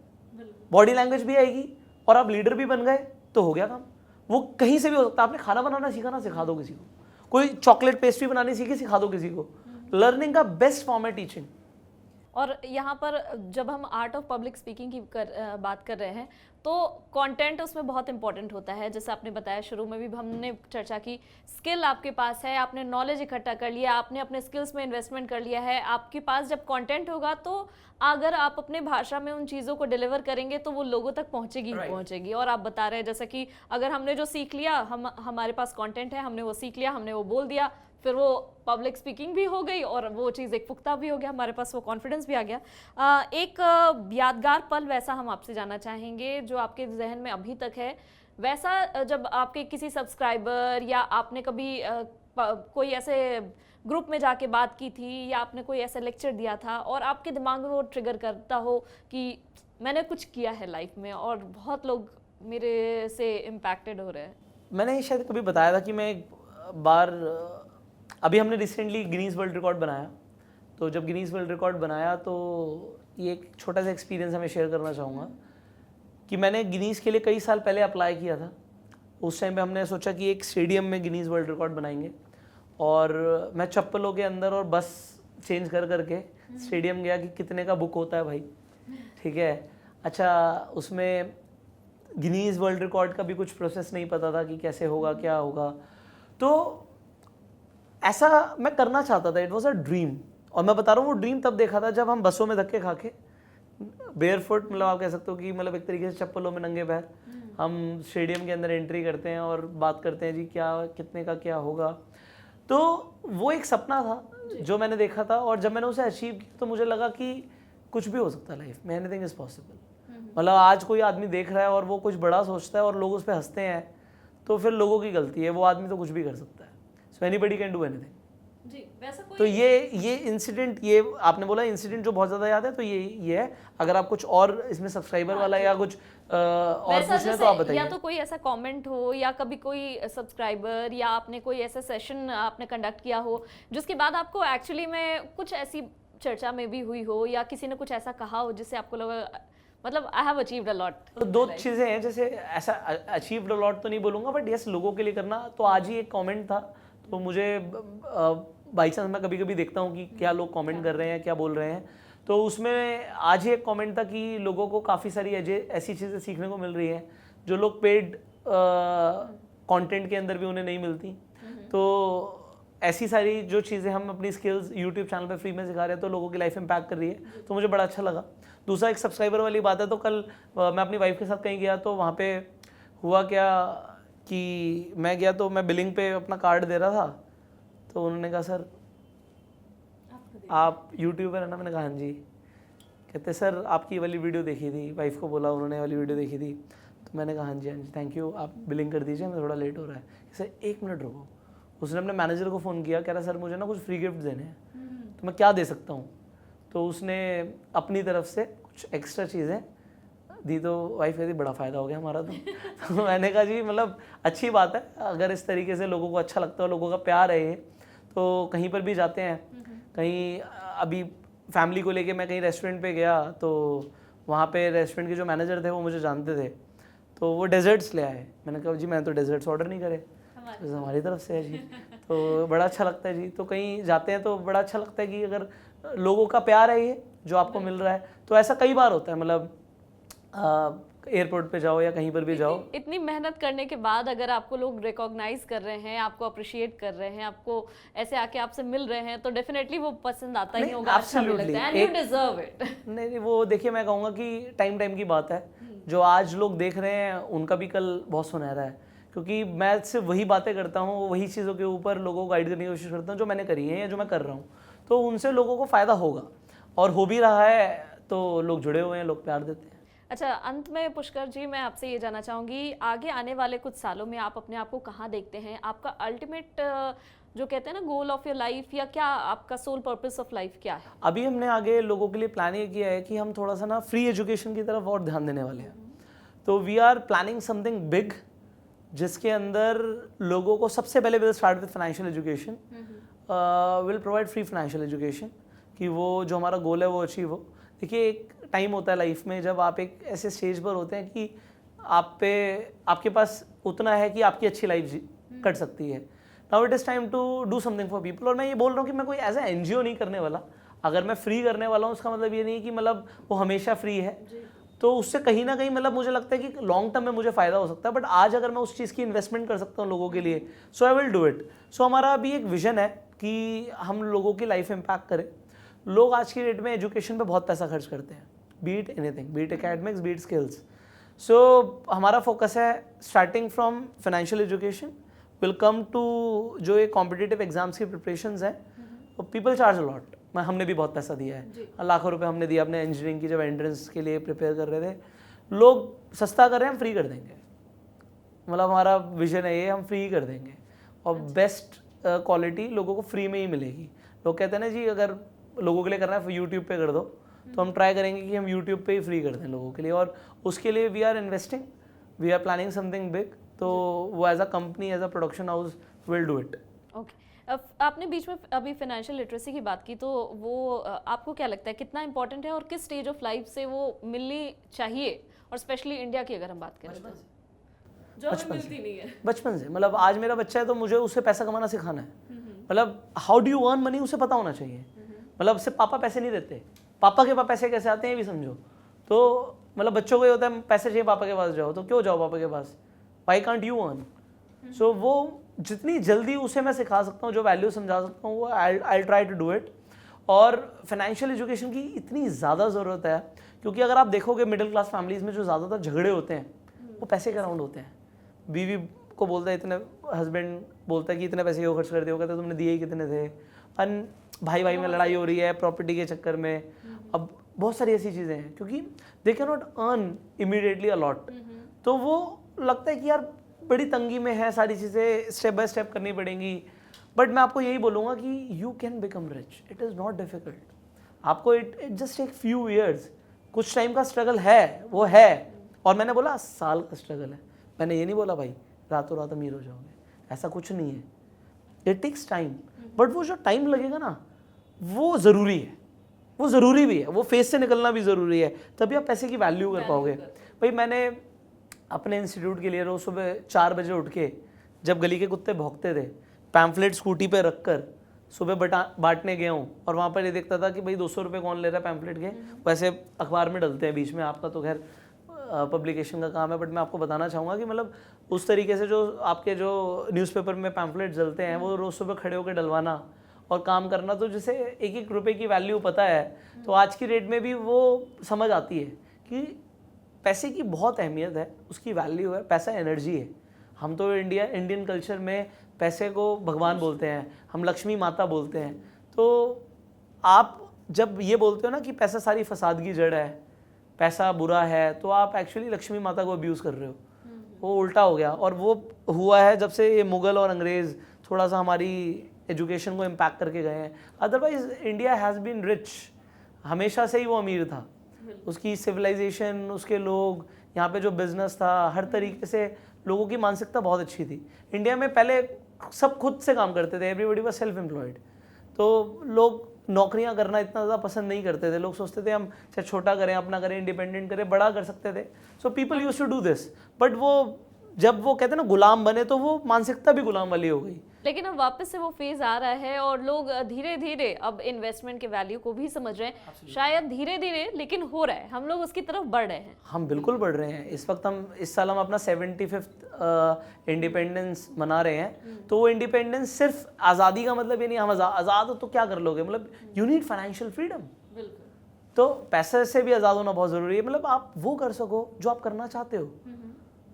बॉडी लैंग्वेज भी आएगी, और आप लीडर भी बन गए, तो हो गया काम। वो कहीं से भी हो सकता है। आपने खाना बनाना सीखा ना, सिखा दो किसी को। कोई चॉकलेट पेस्ट्री बनानी सीखी, सिखा दो किसी को। लर्निंग का बेस्ट फॉर्म है टीचिंग। और यहाँ पर जब हम आर्ट ऑफ पब्लिक स्पीकिंग की बात कर रहे हैं, तो कंटेंट उसमें बहुत इंपॉर्टेंट होता है। जैसे आपने बताया, शुरू में भी हमने चर्चा की, स्किल आपके पास है, आपने नॉलेज इकट्ठा कर लिया, आपने अपने स्किल्स में इन्वेस्टमेंट कर लिया है, आपके पास जब कंटेंट होगा तो अगर आप अपने भाषा में उन चीज़ों को डिलीवर करेंगे तो वो लोगों तक पहुंचेगी ही पहुंचेगी। और आप बता रहे हैं जैसे कि अगर हमने जो सीख लिया, हमारे पास कंटेंट है, हमने वो सीख लिया, हमने वो बोल दिया, फिर वो पब्लिक स्पीकिंग भी हो गई और वो चीज़ एक पुख्ता भी हो गया, हमारे पास वो कॉन्फिडेंस भी आ गया। एक यादगार पल वैसा हम आपसे जानना चाहेंगे जो आपके जहन में अभी तक है, वैसा जब आपके किसी सब्सक्राइबर या आपने कभी कोई ऐसे ग्रुप में जाके बात की थी या आपने कोई ऐसा लेक्चर दिया था और आपके दिमाग में वो ट्रिगर करता हो कि मैंने कुछ किया है लाइफ में और बहुत लोग मेरे से इम्पैक्टेड हो रहे हैं। मैंने शायद कभी बताया था कि मैं एक बार, अभी हमने रिसेंटली गिनीज वर्ल्ड रिकॉर्ड बनाया, तो जब गिनीज वर्ल्ड रिकॉर्ड बनाया तो ये एक छोटा सा एक्सपीरियंस मैं शेयर करना चाहूँगा कि मैंने गिनीज के लिए कई साल पहले अप्लाई किया था। उस टाइम पे हमने सोचा कि एक स्टेडियम में गिनीज वर्ल्ड रिकॉर्ड बनाएंगे और मैं चप्पलों के अंदर और बस चेंज कर करके स्टेडियम गया कि कितने का बुक होता है भाई, ठीक है। अच्छा, उसमें गिनीज वर्ल्ड रिकॉर्ड का भी कुछ प्रोसेस नहीं पता था कि कैसे होगा, क्या होगा, तो ऐसा मैं करना चाहता था। इट वॉज अ ड्रीम, और मैं बता रहा हूँ वो ड्रीम तब देखा था जब हम बसों में धक्के खा के बेयर फुट, मतलब आप कह सकते हो कि मतलब एक तरीके से चप्पलों में नंगे पैर हम स्टेडियम के अंदर एंट्री करते हैं और बात करते हैं जी क्या कितने का क्या होगा। तो वो एक सपना था जो मैंने देखा था, और जब मैंने उसे अचीव किया तो मुझे लगा कि कुछ भी हो सकता है लाइफ में, एनीथिंग इज पॉसिबल। मतलब आज कोई आदमी देख रहा है और वो कुछ बड़ा सोचता है और लोग उस पर हंसते हैं, तो फिर लोगों की गलती है, वो आदमी तो कुछ भी कर सकता है। So anybody can do anything. जी, वैसा कोई तो ये इंसिडेंट, ये आपने बोला इंसिडेंट जो बहुत ज़्यादा याद है, तो ये है। अगर आप कुछ और इसमें सब्सक्राइबर वाला या कुछ और पूछना है तो आप बताइए। या तो कोई ऐसा कमेंट हो या कभी कोई सब्सक्राइबर या आपने कोई ऐसा सेशन आपने कंडक्ट किया हो जिसके बाद आपको एक्चुअली में कुछ ऐसी चर्चा में भी हुई हो या किसी ने कुछ ऐसा कहा हो जिससे आपको लगा मतलब I have achieved a lot. तो दो चीज़ें हैं, जैसे ऐसा अचीव्ड अ लॉट तो नहीं बोलूँगा, बट यस लोगों के लिए करना। तो आज ही एक कमेंट था, तो मुझे बाई चांस मैं कभी कभी देखता हूँ कि क्या लोग कमेंट कर रहे हैं, क्या बोल रहे हैं। तो उसमें आज ही एक कमेंट था कि लोगों को काफ़ी सारी ऐसी चीज़ें सीखने को मिल रही हैं जो लोग पेड कंटेंट के अंदर भी उन्हें नहीं मिलती। तो ऐसी सारी जो चीज़ें हम अपनी स्किल्स यूट्यूब चैनल पे फ्री में सिखा रहे हैं तो लोगों की लाइफ में इम्पैक्ट कर रही है, तो मुझे बड़ा अच्छा लगा। दूसरा एक सब्सक्राइबर वाली बात है, तो कल मैं अपनी वाइफ के साथ कहीं गया, तो वहाँ पे हुआ क्या कि मैं गया तो मैं बिलिंग पे अपना कार्ड दे रहा था, तो उन्होंने कहा सर आप यूट्यूबर है ना? मैंने कहा हाँ जी। कहते सर आपकी वाली वीडियो देखी थी, वाइफ को बोला उन्होंने वाली वीडियो देखी थी। तो मैंने कहा हाँ जी थैंक यू, आप बिलिंग कर दीजिए, मैं थोड़ा लेट हो रहा है। सर 1 मिनट रुको। उसने अपने मैनेजर को फ़ोन किया, कह रहा सर मुझे ना कुछ फ्री गिफ्ट देने हैं, तो मैं क्या दे सकता हूँ। तो उसने अपनी तरफ से कुछ एक्स्ट्रा चीज़ें दी, तो वाइफ कहती बड़ा फ़ायदा हो गया हमारा तो मैंने कहा जी मतलब अच्छी बात है, अगर इस तरीके से लोगों को अच्छा लगता है, लोगों का प्यार है ये, तो कहीं पर भी जाते हैं, कहीं अभी फैमिली को लेके मैं कहीं रेस्टोरेंट पे गया, तो वहाँ पे रेस्टोरेंट के जो मैनेजर थे वो मुझे जानते थे, तो वो डेजर्ट्स ले आए। मैंने कहा जी मैंने तो डेजर्ट्स ऑर्डर नहीं करे, तो हमारी तरफ से है जी। तो बड़ा अच्छा लगता है जी। तो कहीं जाते हैं तो बड़ा अच्छा लगता है कि अगर लोगों का प्यार है ये जो आपको मिल रहा है। तो ऐसा कई बार होता है, मतलब एयरपोर्ट पे जाओ या कहीं पर भी जाओ, इतनी मेहनत करने के बाद अगर आपको लोग रिकॉग्नाइज कर रहे हैं, आपको अप्रिशिएट कर रहे हैं, आपको ऐसे आके आपसे मिल रहे हैं, तो डेफिनेटली वो पसंद आता ही होगा, अच्छा भी लगता है, एंड यू डिजर्व इट। नहीं वो देखिए, मैं कहूँगा कि टाइम की बात है। जो आज लोग देख रहे हैं उनका भी कल बहुत सुनहरा है, क्योंकि मैं सिर्फ वही बातें करता हूँ, वही चीज़ों के ऊपर लोगों को गाइड करने की कोशिश करता हूँ जो मैंने करी है या जो मैं कर रहा हूँ, तो उनसे लोगों को फ़ायदा होगा और हो भी रहा है। तो लोग जुड़े हुए हैं, लोग प्यार देते हैं। अच्छा, अंत में पुष्कर जी मैं आपसे ये जानना चाहूँगी, आगे आने वाले कुछ सालों में आप अपने आप को कहाँ देखते हैं? आपका अल्टीमेट जो कहते हैं ना गोल ऑफ योर लाइफ, या क्या आपका सोल पर्पस ऑफ लाइफ क्या है? अभी हमने आगे लोगों के लिए प्लान ये किया है कि हम थोड़ा सा ना फ्री एजुकेशन की तरफ और ध्यान देने वाले हैं। तो we are planning something big, जिसके अंदर लोगों को सबसे पहले will start with financial education, will provide free financial education, कि वो जो हमारा गोल है वो अचीव हो। देखिए एक टाइम होता है लाइफ में जब आप एक ऐसे स्टेज पर होते हैं कि आपके पास उतना है कि आपकी अच्छी लाइफ कट सकती है। Now it is time to do something for people. और मैं ये बोल रहा हूँ कि मैं कोई एज ए NGO नहीं करने वाला। अगर मैं फ्री करने वाला हूँ उसका मतलब ये नहीं कि मतलब वो हमेशा फ्री है। तो उससे कहीं ना कहीं मतलब मुझे लगता है कि लॉन्ग टर्म में मुझे फ़ायदा हो सकता है, बट आज अगर मैं उस चीज़ की इन्वेस्टमेंट कर सकता हूँ लोगों के लिए, सो आई विल डू इट। सो हमारा अभी एक विजन है कि हम लोगों की लाइफ इम्पैक्ट करें। लोग आज की डेट में एजुकेशन पे बहुत पैसा खर्च करते हैं, beat anything, beat academics, beat skills. So हमारा फोकस है starting from financial education will come to जो ये कॉम्पिटिटिव एग्जाम्स की प्रिपरेशंस हैं, पीपल चार्ज अलॉट। हमने भी बहुत पैसा दिया है, लाखों रुपए हमने दिया अपने इंजीनियरिंग की जब एंट्रेंस के लिए प्रिपेयर कर रहे थे। लोग सस्ता कर रहे हैं, हम फ्री कर देंगे, मतलब हमारा विजन है ये, हम फ्री कर देंगे और बेस्ट क्वालिटी लोगों को फ्री में ही मिलेगी। लोग कहते हैं ना जी अगर लोगों के लिए करना है यूट्यूब पे कर दो, तो हम ट्राई करेंगे कि हम यूट्यूब पे ही फ्री कर दें लोगों के लिए, और उसके लिए we are investing, we are planning something big. तो वो as a company, as a production house will do it. Okay, आपने बीच में अभी फाइनेंशियल लिटरेसी की बात की, तो वो आपको क्या लगता है कितना इंपॉर्टेंट है और किस स्टेज ऑफ लाइफ से वो मिलनी चाहिए, और स्पेशली इंडिया की अगर हम बात करें तो? जो हमें मिलती नहीं है बचपन से। मतलब आज मेरा बच्चा है तो मुझे उसे पैसा कमाना सिखाना है, मतलब how do you earn money उसे पता होना चाहिए। मतलब सिर्फ पापा पैसे नहीं देते, पापा के पास पैसे कैसे आते हैं ये भी समझो। तो मतलब बच्चों को ये होता है पैसे चाहिए पापा के पास जाओ, तो क्यों जाओ पापा के पास, व्हाई कांट यू अर्न। सो वो जितनी जल्दी उसे मैं सिखा सकता हूँ, जो वैल्यू समझा सकता हूँ, वो I try to do it. और फाइनेंशियल एजुकेशन की इतनी ज़्यादा ज़रूरत है, क्योंकि अगर आप देखोगे मिडिल क्लास फैमिलीज़ में जो ज़्यादातर झगड़े होते हैं वो पैसे के अराउंड होते हैं। बीवी को बोलता है इतने, हस्बैंड बोलता है कि इतने पैसे क्यों खर्च कर दिए, वो कहते तुमने दिए ही कितने थे, अन भाई भाई में लड़ाई हो रही है प्रॉपर्टी के चक्कर में। अब बहुत सारी ऐसी चीज़ें हैं क्योंकि they can not earn immediately a lot, तो वो लगता है कि यार बड़ी तंगी में है, सारी चीज़ें स्टेप बाय स्टेप करनी पड़ेंगी। बट मैं आपको यही बोलूँगा कि you can become rich, it is not difficult. आपको it just take few years, कुछ टाइम का स्ट्रगल है, वो है। और मैंने बोला साल का स्ट्रगल है, मैंने ये नहीं बोला भाई रातों रात अमीर हो जाओगे, ऐसा कुछ नहीं है। इट टेक्स टाइम, बट वो जो टाइम लगेगा ना वो ज़रूरी है, वो ज़रूरी भी है, वो फेस से निकलना भी ज़रूरी है, तभी आप पैसे की वैल्यू कर पाओगे। भाई मैंने अपने इंस्टीट्यूट के लिए रोज़ सुबह 4 बजे उठ के, जब गली के कुत्ते भौंकते थे, पैम्फलेट स्कूटी पे रख कर सुबह बांटने गया हूँ, और वहाँ पर ये देखता था कि भाई 200 रुपये कौन ले रहा है पैम्फलेट के। वैसे अखबार में डलते हैं बीच में, आपका तो खैर पब्लिकेशन का काम है, बट मैं आपको बताना चाहूँगा कि मतलब उस तरीके से जो आपके जो न्यूज़पेपर में पैम्फलेट जलते हैं वो रोज़ सुबह खड़े होकर डलवाना और काम करना, तो जैसे एक एक रुपये की वैल्यू पता है, तो आज की डेट में भी वो समझ आती है कि पैसे की बहुत अहमियत है, उसकी वैल्यू है। पैसा एनर्जी है। हम तो इंडियन कल्चर में पैसे को भगवान बोलते हैं, हम लक्ष्मी माता बोलते हैं। तो आप जब ये बोलते हो ना कि पैसा सारी फसाद की जड़ है, पैसा बुरा है, तो आप एक्चुअली लक्ष्मी माता को अब्यूज़ कर रहे हो। वो उल्टा हो गया, और वो हुआ है जब से ये मुग़ल और अंग्रेज़ थोड़ा सा हमारी एजुकेशन को इम्पैक्ट करके गए हैं। Otherwise India has been rich, हमेशा से ही वो अमीर था। उसकी सिविलाइजेशन, उसके लोग, यहाँ पे जो बिज़नेस था, हर तरीके से लोगों की मानसिकता बहुत अच्छी थी। इंडिया में पहले सब खुद से काम करते थे, एवरीबॉडी वाज सेल्फ एम्प्लॉयड, तो लोग नौकरियां करना इतना ज़्यादा पसंद नहीं करते थे। लोग सोचते थे हम चाहे छोटा करें, अपना करें, इंडिपेंडेंट करें, बड़ा कर सकते थे। So people used to do this, but वो जब वो कहते हैं ना गुलाम बने, तो वो मानसिकता भी गुलाम वाली हो गई। लेकिन अब वापस से वो फेज आ रहा है और लोग धीरे धीरे अब इन्वेस्टमेंट के वैल्यू को भी समझ रहे हैं, शायद धीरे धीरे, लेकिन हो रहा है, हम लोग उसकी तरफ बढ़ रहे हैं। हम बिल्कुल बढ़ रहे हैं। इस वक्त इस साल हम अपना 75th इंडिपेंडेंस मना रहे हैं। तो वो इंडिपेंडेंस सिर्फ आज़ादी का मतलब ये नहीं हम आज़ाद हो तो क्या कर लोगे, मतलब यू नीड फाइनेंशियल फ्रीडम। तो पैसे से भी आज़ाद होना बहुत ज़रूरी है, मतलब आप वो कर सको जो आप करना चाहते हो,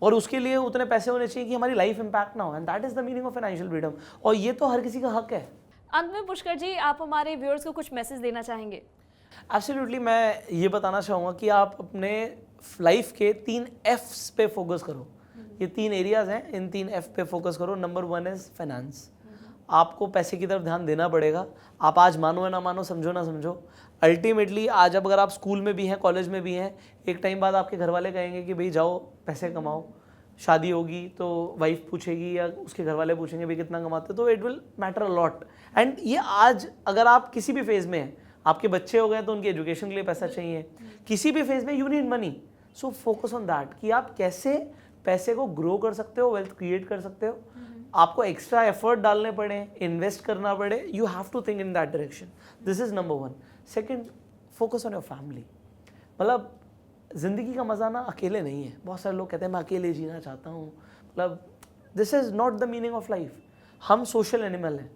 और उसके लिए उतने पैसे होने चाहिए कि हमारी लाइफ इम्पैक्ट ना हो, and that is the meaning of financial freedom. और ये तो हर किसी का हक है। अंत में पुष्कर जी, आप हमारे व्यूअर्स को कुछ मैसेज देना चाहेंगे? एब्सोल्युटली, मैं ये बताना चाहूँगा कि आप अपने लाइफ के 3 F's पे फोकस करो। ये 3 एरियाज हैं, इन 3 F पे फोकस करो। Number 1 is finance. आपको पैसे की तरफ ध्यान देना पड़ेगा। आप आज मानो या ना मानो, समझो ना समझो, अल्टीमेटली आज अब अगर आप स्कूल में भी हैं, कॉलेज में भी हैं, एक टाइम बाद आपके घर वाले कहेंगे कि भाई जाओ पैसे कमाओ। शादी होगी तो वाइफ पूछेगी या उसके घर वाले पूछेंगे भाई कितना कमाते हो, तो it will matter a lot. And ये आज अगर आप किसी भी फेज़ में हैं, आपके बच्चे हो गए तो उनकी एजुकेशन के लिए पैसा चाहिए, किसी भी फेज़ में you need money. So focus on that कि आप कैसे पैसे को ग्रो कर सकते हो, वेल्थ क्रिएट कर सकते हो। आपको एक्स्ट्रा एफर्ट डालने पड़े, इन्वेस्ट करना पड़े, you have to think in that direction. This is number 1। Second, focus on your family. मतलब ज़िंदगी का मज़ा ना अकेले नहीं है। बहुत सारे लोग कहते हैं मैं अकेले जीना चाहता हूँ, मतलब this is not the meaning of life. हम सोशल एनिमल हैं,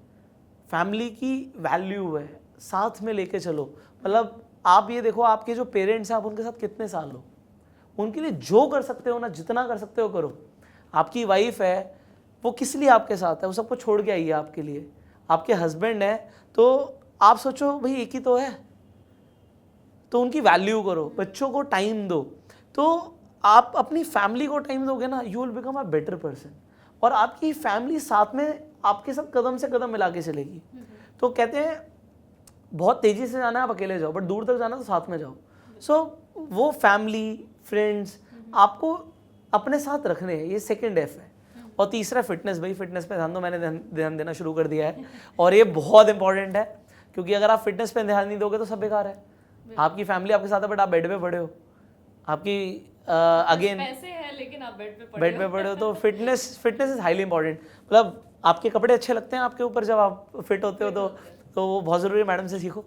फैमिली की वैल्यू है, साथ में लेके चलो। मतलब आप ये देखो, आपके जो पेरेंट्स हैं आप उनके साथ कितने साल हो, उनके लिए जो कर सकते हो ना, जितना कर सकते हो करो। आपकी वाइफ है, वो किस लिए आपके साथ है, वो सबको छोड़ के आई है आपके लिए। आपके हस्बैंड है, तो आप सोचो भाई एक ही तो है, तो उनकी वैल्यू करो, बच्चों को टाइम दो। तो आप अपनी फैमिली को टाइम दोगे ना, you will become a better person. और आपकी फैमिली साथ में आपके साथ कदम से कदम मिला के चलेगी। तो कहते हैं बहुत तेज़ी से जाना है आप अकेले जाओ, बट दूर तक जाना तो साथ में जाओ। सो वो फैमिली फ्रेंड्स आपको अपने साथ रखने हैं, ये सेकंड एफ है। और तीसरा फिटनेस, भाई फिटनेस पे ध्यान दो, मैंने ध्यान देना शुरू कर दिया है और ये बहुत इंपॉर्टेंट है, क्योंकि अगर आप फिटनेस पे ध्यान नहीं दोगे तो सब बेकार है। आपकी फैमिली आपके साथ है बट आप बेड पे पड़े हो, आपकी अगेन पैसे हैं लेकिन आप बेड पे पड़े हो, तो फिटनेस इज हाईली इंपॉर्टेंट। मतलब आपके कपड़े अच्छे लगते हैं आपके ऊपर जब आप फिट होते हो, तो वो बहुत ज़रूरी है, मैडम से सीखो।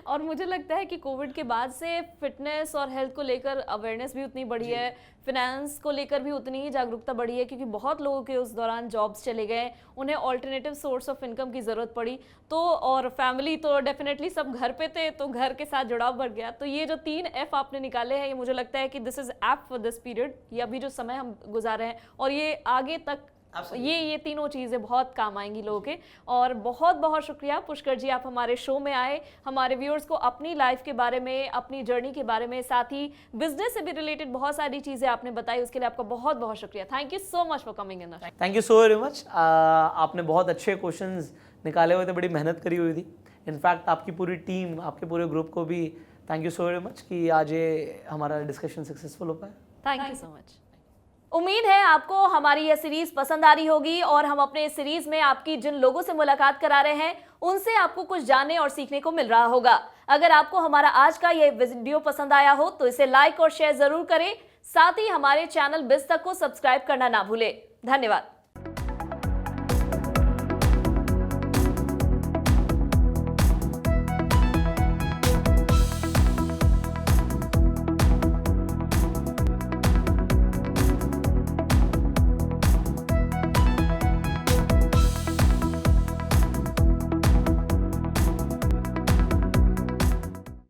और मुझे लगता है कि कोविड के बाद से फिटनेस और हेल्थ को लेकर अवेयरनेस भी उतनी बढ़ी है, फिनेंस को लेकर भी उतनी ही जागरूकता बढ़ी है, क्योंकि बहुत लोगों के उस दौरान जॉब्स चले गए, उन्हें ऑल्टरनेटिव सोर्स ऑफ इनकम की ज़रूरत पड़ी। तो और फैमिली तो डेफिनेटली सब घर पे थे, तो घर के साथ जुड़ाव बढ़ गया। तो ये जो 3 F आपने निकाले हैं, ये मुझे लगता है कि this is app for this period, ये अभी जो समय हम गुजार रहे हैं, और ये आगे तक ये तीनों चीज़ें बहुत काम आएंगी लोगों के। और बहुत बहुत शुक्रिया पुष्कर जी, आप हमारे शो में आए, हमारे व्यूअर्स को अपनी लाइफ के बारे में, अपनी जर्नी के बारे में, साथ ही बिजनेस से भी रिलेटेड बहुत सारी चीज़ें आपने बताई, उसके लिए आपका बहुत बहुत शुक्रिया। Thank you so much for coming in. Thank you so very much. आपने बहुत अच्छे क्वेश्चंस निकाले हुए थे, बड़ी मेहनत करी हुई थी। इनफैक्ट आपकी पूरी टीम, आपके पूरे ग्रुप को भी thank you so very much कि आज ये हमारा डिस्कशन सक्सेसफुल हो पाया। Thank you so much. उम्मीद है आपको हमारी यह सीरीज पसंद आ रही होगी, और हम अपने इस सीरीज में आपकी जिन लोगों से मुलाकात करा रहे हैं उनसे आपको कुछ जानने और सीखने को मिल रहा होगा। अगर आपको हमारा आज का यह वीडियो पसंद आया हो तो इसे लाइक और शेयर जरूर करें। साथ ही हमारे चैनल बिज़ तक को सब्सक्राइब करना ना भूलें। धन्यवाद।